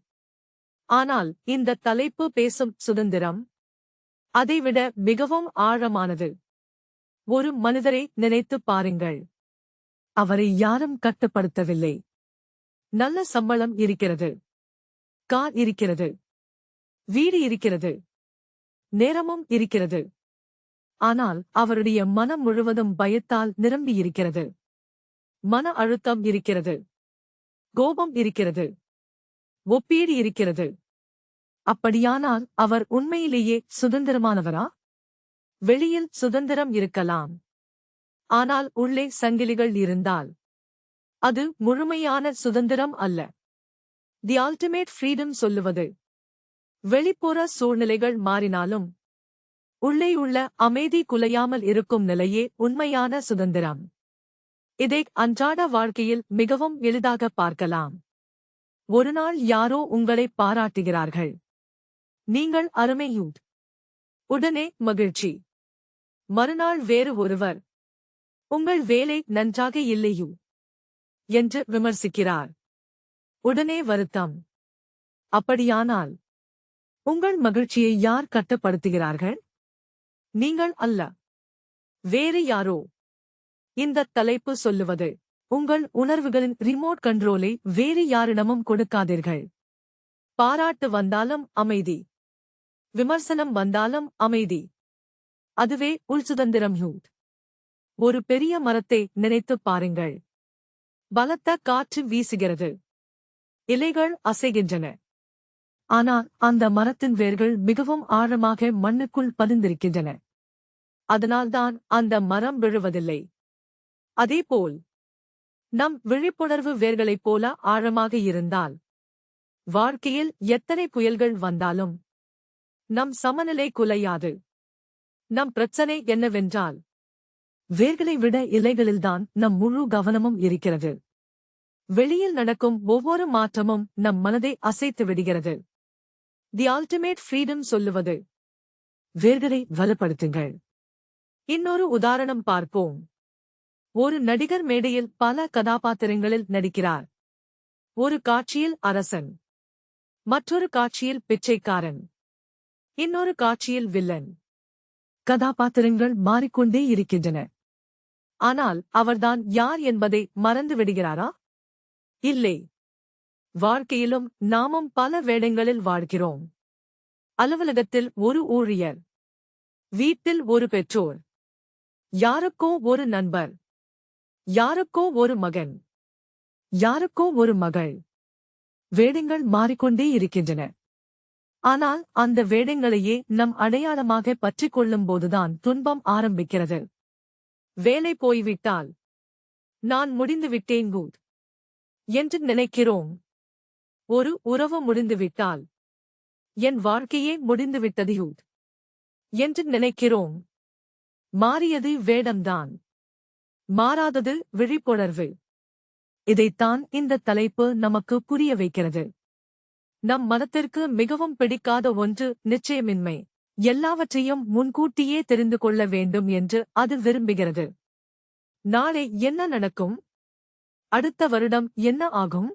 ஆனால் இந்த தலைப்பு பேசும் சுதந்திரம் அதைவிட மிகவும் ஆழமானது. ஒரு மனிதரை நினைத்துப் பாருங்கள். அவரை யாரும் கட்டுப்படுத்தவில்லை. நல்ல சம்பளம் இருக்கிறது. கார் இருக்கிறது. வீடு இருக்கிறது. நேரமும் இருக்கிறது. ஆனால் அவருடைய மனம் முழுவதும் பயத்தால் நிரம்பியிருக்கிறது. மன அழுத்தம் இருக்கிறது. கோபம் இருக்கிறது. ஒப்பீடு இருக்கிறது. அப்படியானால் அவர் உண்மையிலேயே சுதந்திரமானவரா? வெளியில் சுதந்திரம் இருக்கலாம். ஆனால் உள்ளே சங்கிலிகள் இருந்தால் அது முழுமையான சுதந்திரம் அல்ல. தி அல்டிமேட் ஃப்ரீடம் சொல்லுவது, வெளிப்புற சூழ்நிலைகள் மாறினாலும் உள்ளேயுள்ள அமைதி குலையாமல் இருக்கும் நிலையே உண்மையான சுதந்திரம். இதை அன்றாட வாழ்க்கையில் மிகவும் எளிதாக பார்க்கலாம். ஒருநாள் யாரோ உங்களை பாராட்டுகிறார்கள். நீங்கள் அருமையூ. உடனே மகிழ்ச்சி. மறுநாள் வேறு ஒருவர், உங்கள் வேலை நன்றாக இல்லையூ என்று விமர்சிக்கிறார். உடனே வருத்தம். அப்படியானால் உங்கள் மகிழ்ச்சியை யார் கட்டுப்படுத்துகிறார்கள்? நீங்கள் அல்ல, வேறு யாரோ. இந்த தலைப்பு சொல்லுவது, உங்கள் உணர்வுகளின் ரிமோட் கண்ட்ரோலை வேறு யாரிடமும் கொடுக்காதீர்கள். பாராட்டு வந்தாலும் அமைதி. விமர்சனம் வந்தாலும் அமைதி. அதுவே உள்சுதந்திரம். ஒரு பெரிய மரத்தை நினைத்துப் பாருங்கள். பலத்த காற்று வீசுகிறது. இலைகள் அசைகின்றன. ஆனால் அந்த மரத்தின் வேர்கள் மிகவும் ஆழமாக மண்ணுக்குள் பதிந்திருக்கின்றன. அதனால்தான் அந்த மரம் விழுவதில்லை. அதேபோல் நம் விழிப்புணர்வு வேர்களைப் போல ஆழமாக இருந்தால், வாழ்க்கையில் எத்தனை புயல்கள் வந்தாலும் நம் சமநிலை குலையாது. நம் பிரச்சனை என்னவென்றால், வேர்களை விட இலைகளில்தான் நம் முழு கவனமும் இருக்கிறது. வெளியில் நடக்கும் ஒவ்வொரு மாற்றமும் நம் மனதை அசைத்து விடுகிறது. தி அல்டிமேட் ஃப்ரீடம் சொல்லுவது, வேர்களை வலுப்படுத்துங்கள். இன்னொரு உதாரணம் பார்ப்போம். ஒரு நடிகர் மேடையில் பல கதாபாத்திரங்களில் நடிக்கிறார். ஒரு காட்சியில் அரசன், மற்றொரு காட்சியில் பிச்சைக்காரன், இன்னொரு காட்சியில் வில்லன். கதாபாத்திரங்கள் மாறிக்கொண்டே இருக்கின்றன. ஆனால் அவர்தான் யார் என்பதை மறந்து விடுகிறாரா? இல்லை. வாழ்க்கையிலும் நாமும் பல வேடங்களில் வாழ்கிறோம். அலுவலகத்தில் ஒரு ஊழியர், வீட்டில் ஒரு பெற்றோர், யாருக்கோ ஒரு நண்பர், யாருக்கோ ஒரு மகன், யாருக்கோ ஒரு மகள். வேடங்கள் மாறிக்கொண்டே இருக்கின்றன. ஆனால் அந்த வேடங்களையே நம் அடையாளமாக பற்றிக் கொள்ளும்போதுதான் துன்பம் ஆரம்பிக்கிறது. வேலை போய்விட்டால் நான் முடிந்துவிட்டேன் குட் என்று நினைக்கிறோம். ஒரு உறவு முடிந்துவிட்டால் என் வாழ்க்கையே முடிந்துவிட்டது யூத் என்று நினைக்கிறோம். மாறியது வேடம்தான், மாறாதது விழிப்புணர்வு. இதைத்தான் இந்த தலைப்பு நமக்கு புரிய வைக்கிறது. நம் மனத்திற்கு மிகவும் பிடிக்காத ஒன்று நிச்சயமின்மை. எல்லாவற்றையும் முன்கூட்டியே தெரிந்து கொள்ள வேண்டும் என்று அது விரும்புகிறது. நாளை என்ன நடக்கும்? அடுத்த வருடம் என்ன ஆகும்?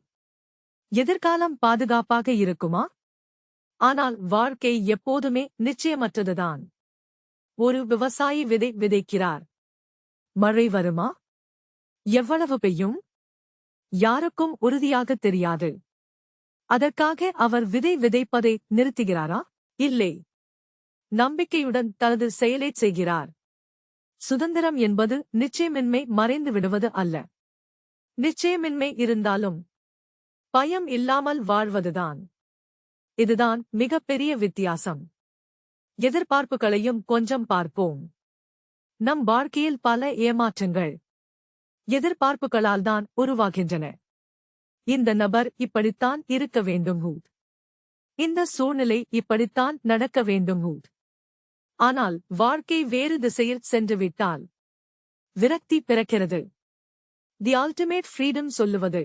எதிர்காலம் பாதுகாப்பாக இருக்குமா? ஆனால் வாழ்க்கை எப்போதுமே நிச்சயமற்றதுதான். ஒரு விவசாயி விதை விதைக்கிறார். மழை வருமா? எவ்வளவு பெய்யும்? யாருக்கும் உறுதியாக தெரியாது. அதற்காக அவர் விதை விதைப்பதை நிறுத்துகிறாரா? இல்லை. நம்பிக்கையுடன் தனது செயலைச் செய்கிறார். சுதந்திரம் என்பது நிச்சயமின்மை மறைந்து விடுவது அல்ல. நிச்சயமின்மை இருந்தாலும் பயம் இல்லாமல் வாழ்வதுதான். இதுதான் மிகப்பெரிய வித்தியாசம். எதிர்பார்ப்புகளையும் கொஞ்சம் பார்ப்போம். நம் வாழ்க்கையில் பல ஏமாற்றங்கள் எதிர்பார்ப்புகளால்தான் உருவாகின்றன. இந்த நபர் இப்படித்தான் இருக்க வேண்டும் ஹூட். இந்த சூழ்நிலை இப்படித்தான் நடக்க வேண்டும் ஹூட். ஆனால் வாழ்க்கை வேறு திசையில் சென்றுவிட்டால் விரக்தி பிறக்கிறது. தி அல்டிமேட் ஃப்ரீடம் சொல்லுவது,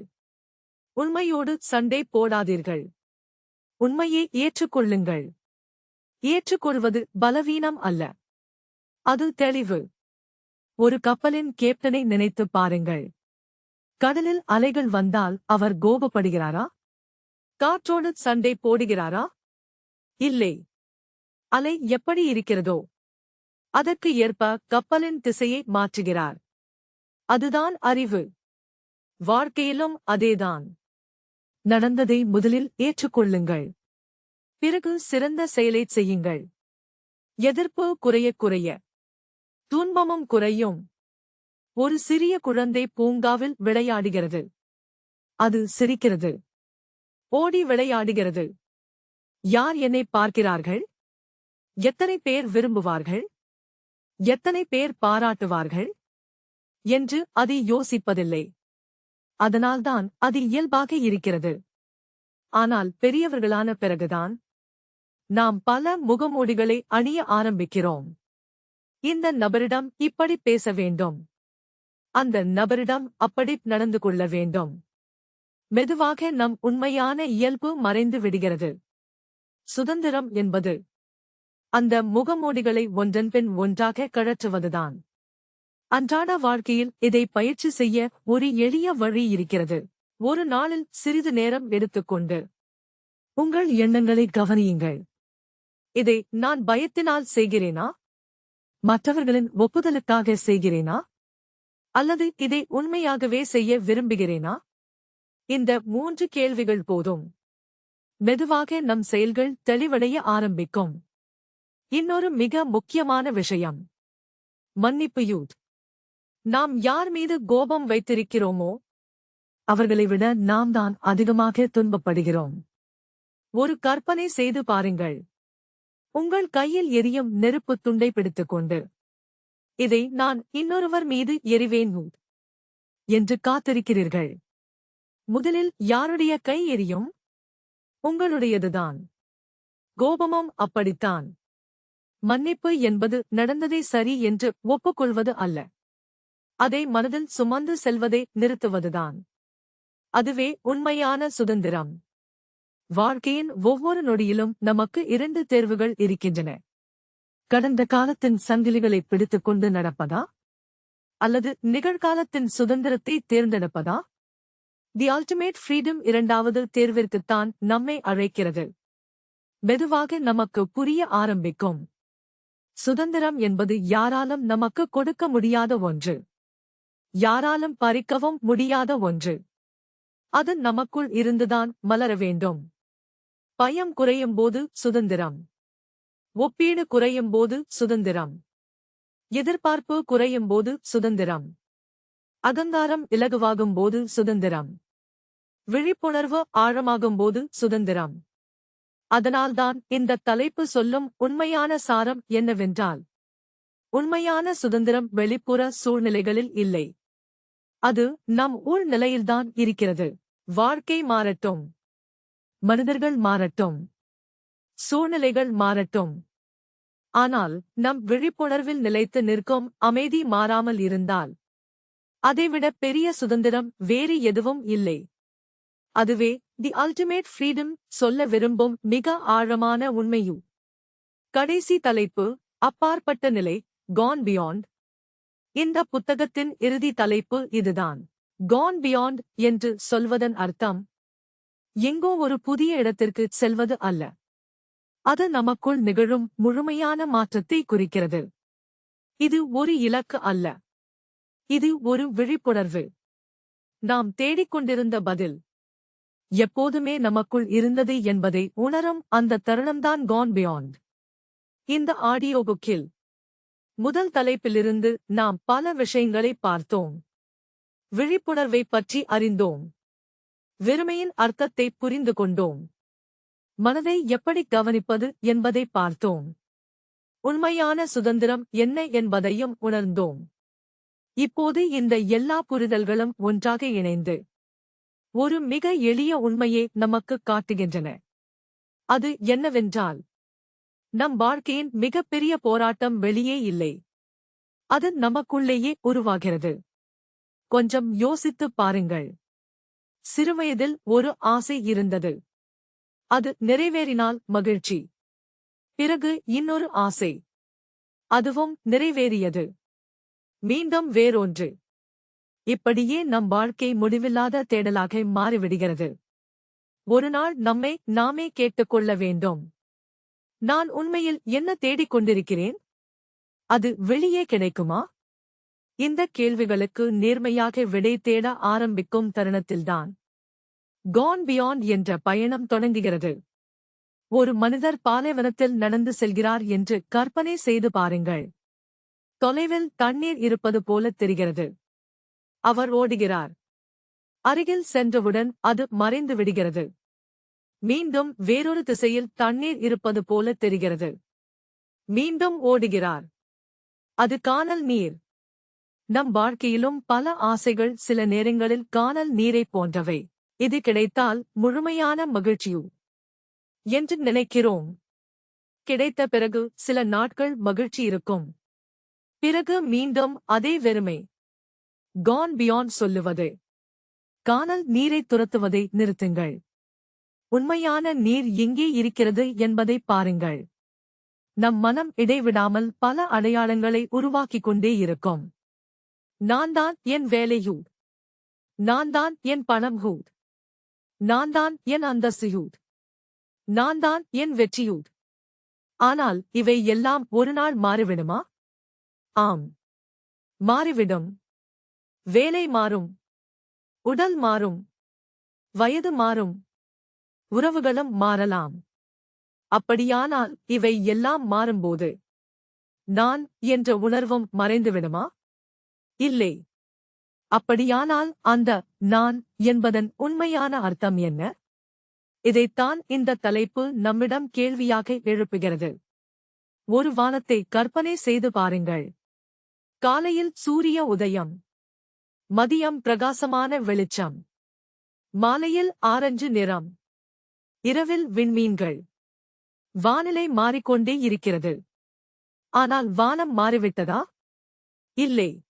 உண்மையோடு சண்டை போடாதீர்கள். உண்மையை ஏற்றுக்கொள்ளுங்கள். ஏற்றுக்கொள்வது பலவீனம் அல்ல, அது தெளிவு. ஒரு கப்பலின் கேப்டனை நினைத்துப் பாருங்கள். கடலில் அலைகள் வந்தால் அவர் கோபப்படுகிறாரா? காற்றோடு சண்டை போடுகிறாரா? இல்லை. அலை எப்படி இருக்கிறதோ அதற்கு ஏற்ப கப்பலின் திசையை மாற்றுகிறார். அதுதான் அறிவு. வாழ்க்கையிலும் அதேதான். நடந்ததை முதலில் ஏற்றுக்கொள்ளுங்கள். பிறகு சிறந்த செயலைச் செய்யுங்கள். எதிர்ப்பு குறைய குறைய துன்பமும் குறையும். ஒரு சிறிய குழந்தை பூங்காவில் விளையாடுகிறது. அது சிரிக்கிறது, ஓடி விளையாடுகிறது. யார் என்னை பார்க்கிறார்கள்? எத்தனை பேர் விரும்புவார்கள்? எத்தனை பேர் பாராட்டுவார்கள் என்று அது யோசிப்பதில்லை. அதனால்தான் அது இயல்பாக இருக்கிறது. ஆனால் பெரியவர்களான பிறகுதான் நாம் பல முகமூடிகளை அணிய ஆரம்பிக்கிறோம். இந்த நபரிடம் இப்படி பேச வேண்டும், அந்த நபரிடம் அப்படி நடந்து கொள்ள வேண்டும். மெதுவாக நம் உண்மையான இயல்பு மறைந்து விடுகிறது. சுதந்திரம் என்பது அந்த முகமூடிகளை ஒன்றன்பின் ஒன்றாக கழற்றுவதுதான். அன்றாட வாழ்க்கையில் இதை பயிற்சி செய்ய ஒரு எளிய வழி இருக்கிறது. ஒரு நாளில் சிறிது நேரம் எடுத்துக்கொண்டு உங்கள் எண்ணங்களை கவனியுங்கள். இதை நான் பயத்தினால் செய்கிறேனா? மற்றவர்களின் ஒப்புதலுக்காக செய்கிறேனா? அல்லது இதை உண்மையாகவே செய்ய விரும்புகிறேனா? இந்த 3 கேள்விகள் போதும். மெதுவாக நம் செயல்கள் தெளிவடைய ஆரம்பிக்கும். இன்னொரு மிக முக்கியமான விஷயம், மன்னிப்பு யூத். நாம் யார் மீது கோபம் வைத்திருக்கிறோமோ அவர்களை விட நாம் தான் அதிகமாக துன்பப்படுகிறோம். ஒரு கற்பனை செய்து பாருங்கள். உங்கள் கையில் எரியும் நெருப்பு துண்டை பிடித்துக்கொண்டு இதை நான் இன்னொருவர் மீது எறிவேன் என்று காத்திருக்கிறீர்கள். முதலில் யாருடைய கை எரியும்? உங்களுடையதுதான். கோபமும் அப்படித்தான். மன்னிப்பு என்பது நடந்ததை சரி என்று ஒப்புக்கொள்வது அல்ல. அதை மனதில் சுமந்து செல்வதை நிறுத்துவதுதான். அதுவே உண்மையான சுதந்திரம். வாழ்க்கையின் ஒவ்வொரு நொடியிலும் நமக்கு 2 தேர்வுகள் இருக்கின்றன. கடந்த காலத்தின் சங்கிலிகளை பிடித்துக்கொண்டு நடப்பதா? அல்லது நிகழ்காலத்தின் சுதந்திரத்தை தேர்ந்தெடுப்பதா? தி அல்டிமேட் ஃப்ரீடம் 2வது தேர்விற்குத்தான் நம்மை அழைக்கிறது. மெதுவாக நமக்கு புரிய ஆரம்பிக்கும். சுதந்திரம் என்பது யாராலும் நமக்கு கொடுக்க முடியாத ஒன்று. யாராலும் பறிக்கவும் முடியாத ஒன்று. அது நமக்குள் இருந்துதான் மலர வேண்டும். பயம் குறையும்போது சுதந்திரம். ஒப்பீடு குறையும்போது சுதந்திரம். எதிர்பார்ப்பு குறையும்போது சுதந்திரம். அகங்காரம் இலகுவாகும்போது சுதந்திரம். விழிப்புணர்வு ஆழமாகும்போது சுதந்திரம். அதனால்தான் இந்த தலைப்பு சொல்லும் உண்மையான சாரம் என்னவென்றால், உண்மையான சுதந்திரம் வெளிப்புற சூழ்நிலைகளில் இல்லை. அது நம் உள்நிலையில்தான் இருக்கிறது. வாழ்க்கை மாறட்டும், மனிதர்கள் மாறட்டும், சூழ்நிலைகள் மாறட்டும், ஆனால் நம் விழிப்புணர்வில் நிலைத்து நிற்கும் அமைதி மாறாமல் இருந்தால், அதைவிட பெரிய சுதந்திரம் வேறு எதுவும் இல்லை. அதுவே தி அல்டிமேட் ஃப்ரீடம் சொல்ல விரும்பும் மிக ஆழமான உண்மையும். கடைசி தலைப்பு, அப்பாற்பட்ட நிலை, கான் பியாண்ட். இந்த புத்தகத்தின் இறுதி தலைப்பு இதுதான். கான் பியாண்ட் என்று சொல்வதன் அர்த்தம், எங்கோ ஒரு புதிய இடத்திற்கு செல்வது அல்ல. அது நமக்குள் நிகழும் முழுமையான மாற்றத்தை குறிக்கிறது. இது ஒரு இலக்கு அல்ல. இது ஒரு விழிப்புணர்வு. நாம் தேடிக்கொண்டிருந்த பதில் எப்போதுமே நமக்குள் இருந்தது என்பதை உணரும் அந்த தருணம்தான் கான் பியாண்ட். இந்த ஆடியோ புக்கில் முதல் தலைப்பிலிருந்து நாம் பல விஷயங்களை பார்த்தோம். விழிப்புணர்வைப் பற்றி அறிந்தோம். வெறுமையின் அர்த்தத்தை புரிந்து கொண்டோம். மனதை எப்படி கவனிப்பது என்பதை பார்த்தோம். உண்மையான சுதந்திரம் என்ன என்பதையும் உணர்ந்தோம். இப்போது இந்த எல்லா புரிதல்களும் ஒன்றாக இணைந்து ஒரு மிக எளிய உண்மையை நமக்கு காட்டுகின்றன. அது என்னவென்றால், நம் வாழ்க்கையின் மிகப்பெரிய போராட்டம் வெளியே இல்லை. அது நமக்குள்ளேயே உருவாகிறது. கொஞ்சம் யோசித்துப் பாருங்கள். சிறுவயதில் ஒரு ஆசை இருந்தது. அது நிறைவேறினால் மகிழ்ச்சி. பிறகு இன்னொரு ஆசை. அதுவும் நிறைவேறியது. மீண்டும் வேறொன்று. இப்படியே நம் வாழ்க்கை முடிவில்லாத தேடலாக மாறிவிடுகிறது. ஒருநாள் நம்மை நாமே கேட்டுக்கொள்ள வேண்டும். நான் உண்மையில் என்ன தேடிக் கொண்டிருக்கிறேன்? அது வெளியே கிடைக்குமா? இந்த கேள்விகளுக்கு நேர்மையாக விடை தேட ஆரம்பிக்கும் தருணத்தில்தான் கான் பியாண்ட் என்ற பயணம் தொடங்குகிறது. ஒரு மனிதர் பாலைவனத்தில் நடந்து செல்கிறார் என்று கற்பனை செய்து பாருங்கள். தொலைவில் தண்ணீர் இருப்பது போல தெரிகிறது. அவர் ஓடுகிறார். அருகில் சென்றவுடன் அது மறைந்து விடுகிறது. மீண்டும் வேறொரு திசையில் தண்ணீர் இருப்பது போல தெரிகிறது. மீண்டும் ஓடுகிறார். அது கானல் நீர். நம் வாழ்க்கையிலும் பல ஆசைகள் சில நேரங்களில் கானல் நீரைப் போன்றவை. இது கிடைத்தால் முழுமையான மகிழ்ச்சியு என்று நினைக்கிறோம். கிடைத்த பிறகு சில நாட்கள் மகிழ்ச்சி இருக்கும். பிறகு மீண்டும் அதே வெறுமை. கான் பியாண்ட் சொல்லுவது, கானல் நீரை துரத்துவதை நிறுத்துங்கள். உண்மையான நீர் எங்கே இருக்கிறது என்பதை பாருங்கள். நம் மனம் இடைவிடாமல் பல அடையாளங்களை உருவாக்கிக் கொண்டே இருக்கும். நான் தான் என் வேலையூட். நான் தான் என் பணம்ஹூட். நான் தான் என் அந்தஸ்துயூட். நான் தான் என் வெற்றியூட். ஆனால் இவை எல்லாம் ஒருநாள் மாறிவிடுமா? ஆம், மாறிவிடும். வேலை மாறும். உடல் மாறும். வயது மாறும். உறவுகளும் மாறலாம். அப்படியானால் இவை எல்லாம் மாறும்போது நான் என்ற உணர்வும் மறைந்துவிடுமா? இல்லை. அப்படியானால் அந்த நான் என்பதன் உண்மையான அர்த்தம் என்ன? இதைத்தான் இந்த தலைப்பு நம்மிடம் கேள்வியாக எழுப்புகிறது. ஒரு வானத்தை கற்பனை செய்து பாருங்கள். காலையில் சூரிய உதயம். மதியம் பிரகாசமான வெளிச்சம். மாலையில் ஆரஞ்சு நிறம். இரவில் விண்மீன்கள். வானிலை மாறிக்கொண்டே இருக்கிறது. ஆனால் வானம் மாறிவிட்டதா? இல்லை.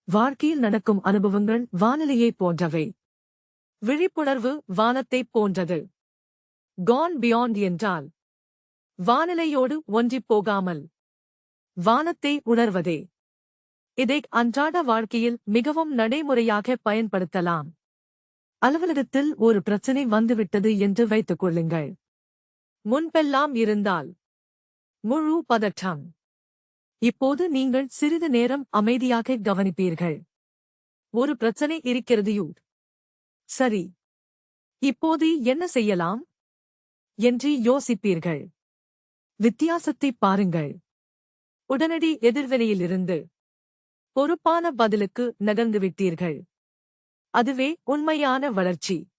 வாழ்க்கையில் நடக்கும் அனுபவங்கள் வானிலையைப் போன்றவை. விழிப்புணர்வு வானத்தைப் போன்றது. கான் பியாண்ட் என்றால் வானிலையோடு ஒன்றிப் போகாமல் வானத்தை உணர்வதே. இதை அன்றாட வாழ்க்கையில் மிகவும் நடைமுறையாக பயன்படுத்தலாம். அலுவலகத்தில் ஒரு பிரச்சனை வந்துவிட்டது என்று வைத்துக் கொள்ளுங்கள். முன்பெல்லாம் இருந்தால் முழு பதற்றம். இப்போது நீங்கள் சிறிது நேரம் அமைதியாக கவனிப்பீர்கள். ஒரு பிரச்சனை இருக்கிறது. சரி, இப்போது என்ன செய்யலாம் என்று யோசிப்பீர்கள். வித்தியாசத்தைப் பாருங்கள். உடனடி எதிர்வினையிலிருந்து பொறுப்பான பதிலுக்கு நகர்ந்துவிட்டீர்கள். அதுவே உண்மையான வளர்ச்சி.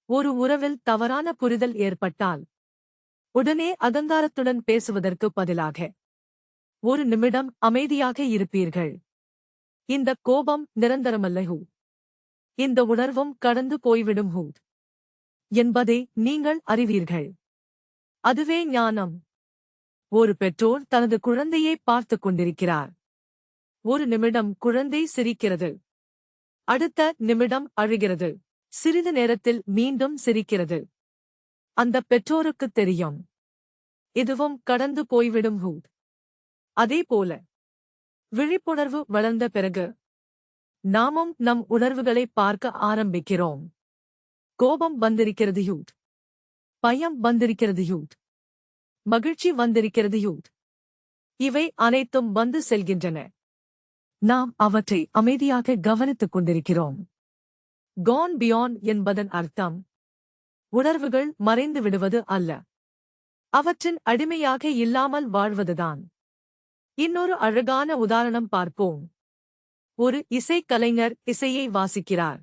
ஒரு உறவில் தவறான புரிதல் ஏற்பட்டால் உடனே அகங்காரத்துடன் பேசுவதற்கு பதிலாக ஒரு நிமிடம் அமைதியாக இருப்பீர்கள். இந்த கோபம் நிரந்தரமல்ல ஹூ. இந்த உணர்வும் கடந்து போய்விடும் ஹூ என்பதை நீங்கள் அறிவீர்கள். அதுவே ஞானம். ஒரு பெற்றோர் தனது குழந்தையை பார்த்துக் கொண்டிருக்கிறார். ஒரு நிமிடம் குழந்தை சிரிக்கிறது. அடுத்த நிமிடம் அழுகிறது. சிறிது நேரத்தில் மீண்டும் சிரிக்கிறது. அந்த பெற்றோருக்குத் தெரியும், இதுவும் கடந்து போய்விடும் ஹூ. அதேபோல விழிப்புணர்வு வளர்ந்த பிறகு நாமும் நம் உணர்வுகளை பார்க்க ஆரம்பிக்கிறோம். கோபம் வந்திருக்கிறது ஹூ. பயம் வந்திருக்கிறது ஹூ. மகிழ்ச்சி வந்திருக்கிறது ஹூ. இவை அனைத்தும் வந்து செல்கின்றன. நாம் அவற்றை அமைதியாக கவனித்துக் கொண்டிருக்கிறோம். கான் பியாண்ட் என்பதன் அர்த்தம் உணர்வுகள் மறைந்து விடுவது அல்ல, அவற்றின் அடிமையாக இல்லாமல் வாழ்வதுதான். இன்னொரு அழகான உதாரணம் பார்ப்போம். ஒரு இசைக்கலைஞர் இசையை வாசிக்கிறார்.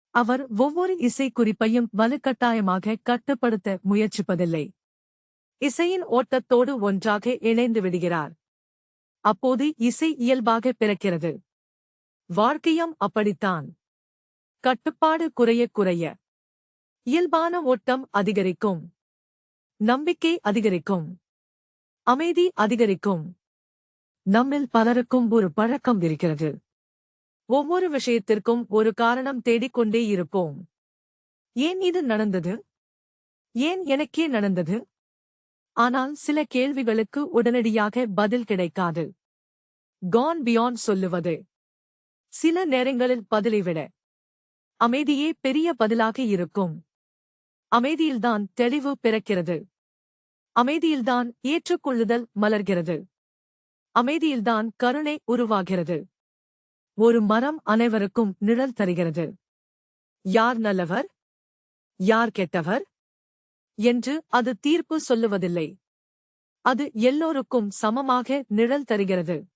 அவர் ஒவ்வொரு இசைக்குறிப்பையும் வலுக்கட்டாயமாக கட்டுப்படுத்த முயற்சிப்பதில்லை. இசையின் ஓட்டத்தோடு ஒன்றாக இணைந்து விடுகிறார். அப்போது இசை இயல்பாக பிறக்கிறது. வாழ்க்கையும் அப்படித்தான். கட்டுப்பாடு குறைய குறைய இயல்பான ஓட்டம் அதிகரிக்கும். நம்பிக்கை அதிகரிக்கும். அமைதி அதிகரிக்கும். நம்மில் பலருக்கும் ஒரு பழக்கம் இருக்கிறது. ஒவ்வொரு விஷயத்திற்கும் ஒரு காரணம் தேடிக்கொண்டே இருப்போம். ஏன் இது நடந்தது? ஏன் எனக்கே நடந்தது? ஆனால் சில கேள்விகளுக்கு உடனடியாக பதில் கிடைக்காது. கான் பியாண்ட் சொல்லுவது, சில நேரங்களில் பதிலை விட அமைதியே பெரிய பதிலாக இருக்கும். அமைதியில்தான் தெளிவு பிறக்கிறது. அமைதியில்தான் ஏற்றுக்கொள்ளுதல் மலர்கிறது. அமைதியில்தான் கருணை உருவாகிறது. ஒரு மரம் அனைவருக்கும் நிழல் தருகிறது. யார் நல்லவர், யார் கெட்டவர் என்று அது தீர்ப்பு சொல்லுவதில்லை. அது எல்லோருக்கும் சமமாக நிழல் தருகிறது.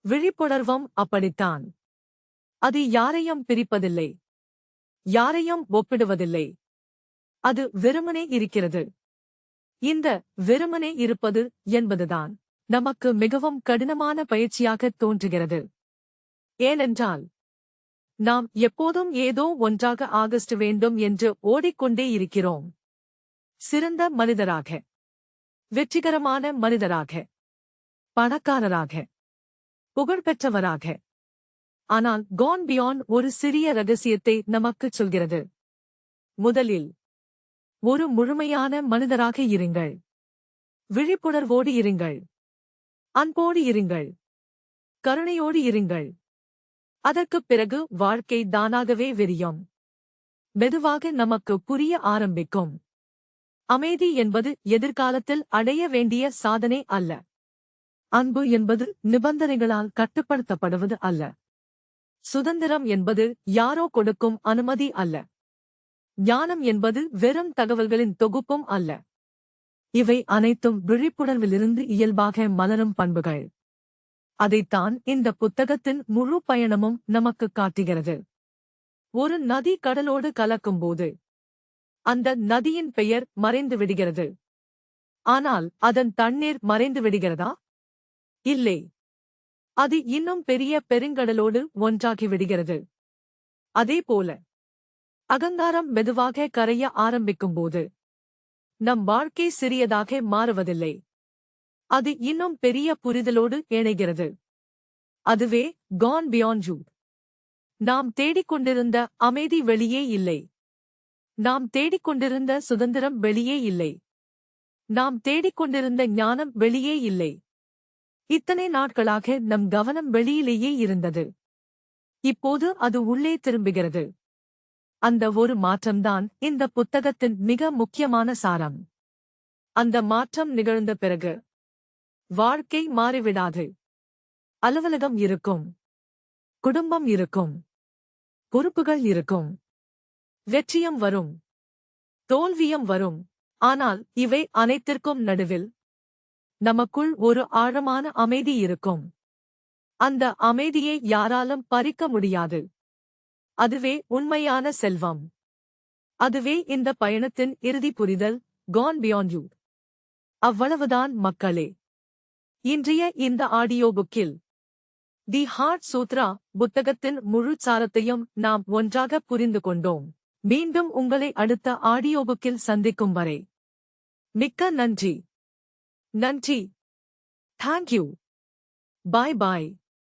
விழிப்புணர்வும் அப்படித்தான். அது யாரையும் பிரிப்பதில்லை, யாரையும் ஒப்பிடுவதில்லை. அது வெறுமனே இருக்கிறது. இந்த வெறுமனே இருப்பது என்பதுதான் நமக்கு மிகவும் கடினமான பயிற்சியாக தோன்றுகிறது. ஏனென்றால் நாம் எப்போதும் ஏதோ ஒன்றாக ஆகஸ்ட் வேண்டும் என்று ஓடிக்கொண்டே இருக்கிறோம். சிறந்த மனிதராக, வெற்றிகரமான மனிதராக, பணக்காரராக, புகழ்பெற்றவராக. ஆனால் கான் பியாண்ட் ஒரு சிறிய ரகசியத்தை நமக்குச் சொல்கிறது. முதலில் ஒரு முழுமையான மனிதராக இருங்கள். விழிப்புணர்வோடு இருங்கள். அன்போடு இருங்கள். கருணையோடு இருங்கள். அதற்குப் பிறகு வாழ்க்கை தானாகவே விரியும். மெதுவாக நமக்கு புரிய ஆரம்பிக்கும். அமைதி என்பது எதிர்காலத்தில் அடைய வேண்டிய சாதனை அல்ல. அன்பு என்பது நிபந்தனைகளால் கட்டுப்படுத்தப்படுவது அல்ல. சுதந்திரம் என்பது யாரோ கொடுக்கும் அனுமதி அல்ல. ஞானம் என்பது வெறும் தகவல்களின் தொகுப்பும் அல்ல. இவை அனைத்தும் விழிப்புணர்விலிருந்து இயல்பாக மலரும் பண்புகள். அதைத்தான் இந்த புத்தகத்தின் முழு பயணமும் நமக்கு காட்டுகிறது. ஒரு நதி கடலோடு கலக்கும்போது அந்த நதியின் பெயர் மறைந்து விடுகிறது. ஆனால் அதன் தண்ணீர் மறைந்து விடுகிறதா? இல்லை. அது இன்னும் பெரிய பெருங்கடலோடு ஒன்றாகி விடுகிறது. அதேபோல அகங்காரம் மெதுவாக கரைய ஆரம்பிக்கும்போது நம் வாழ்க்கை சிறியதாக மாறுவதில்லை. அது இன்னும் பெரிய புரிதலோடு இணைகிறது. அதுவே கான் பியாண்ட் யூ. நாம் தேடிக்கொண்டிருந்த அமைதி வெளியே இல்லை. நாம் தேடிக்கொண்டிருந்த சுதந்திரம் வெளியே இல்லை. நாம் தேடிக்கொண்டிருந்த ஞானம் வெளியே இல்லை. இத்தனை நாட்களாக நம் கவனம் வெளியிலேயே இருந்தது. இப்போது அது உள்ளே திரும்புகிறது. அந்த ஒரு மாற்றம்தான் இந்த புத்தகத்தின் மிக முக்கியமான சாரம். அந்த மாற்றம் நிகழ்ந்த பிறகு வாழ்க்கை மாறிவிடாது. அலுவலகம் இருக்கும், குடும்பம் இருக்கும், பொறுப்புகள் இருக்கும், வெற்றியும் வரும், தோல்வியும் வரும். ஆனால் இவை அனைத்திற்கும் நடுவில் நமக்குள் ஒரு ஆழமான அமைதி இருக்கும். அந்த அமைதியை யாராலும் பறிக்க முடியாது. அதுவே உண்மையான செல்வம். அதுவே இந்த பயணத்தின் இறுதி புரிதல், Gone Beyond You. அவ்வளவுதான் மக்களே. இன்றைய இந்த ஆடியோ புக்கில் தி ஹார்ட் சூத்ரா புத்தகத்தின் முழு சாரத்தையும் நாம் ஒன்றாக புரிந்து கொண்டோம். மீண்டும் உங்களை அடுத்த ஆடியோ புக்கில் சந்திக்கும் வரை மிக்க நன்றி. நன்றி. தேங்க்யூ. பாய் பாய்.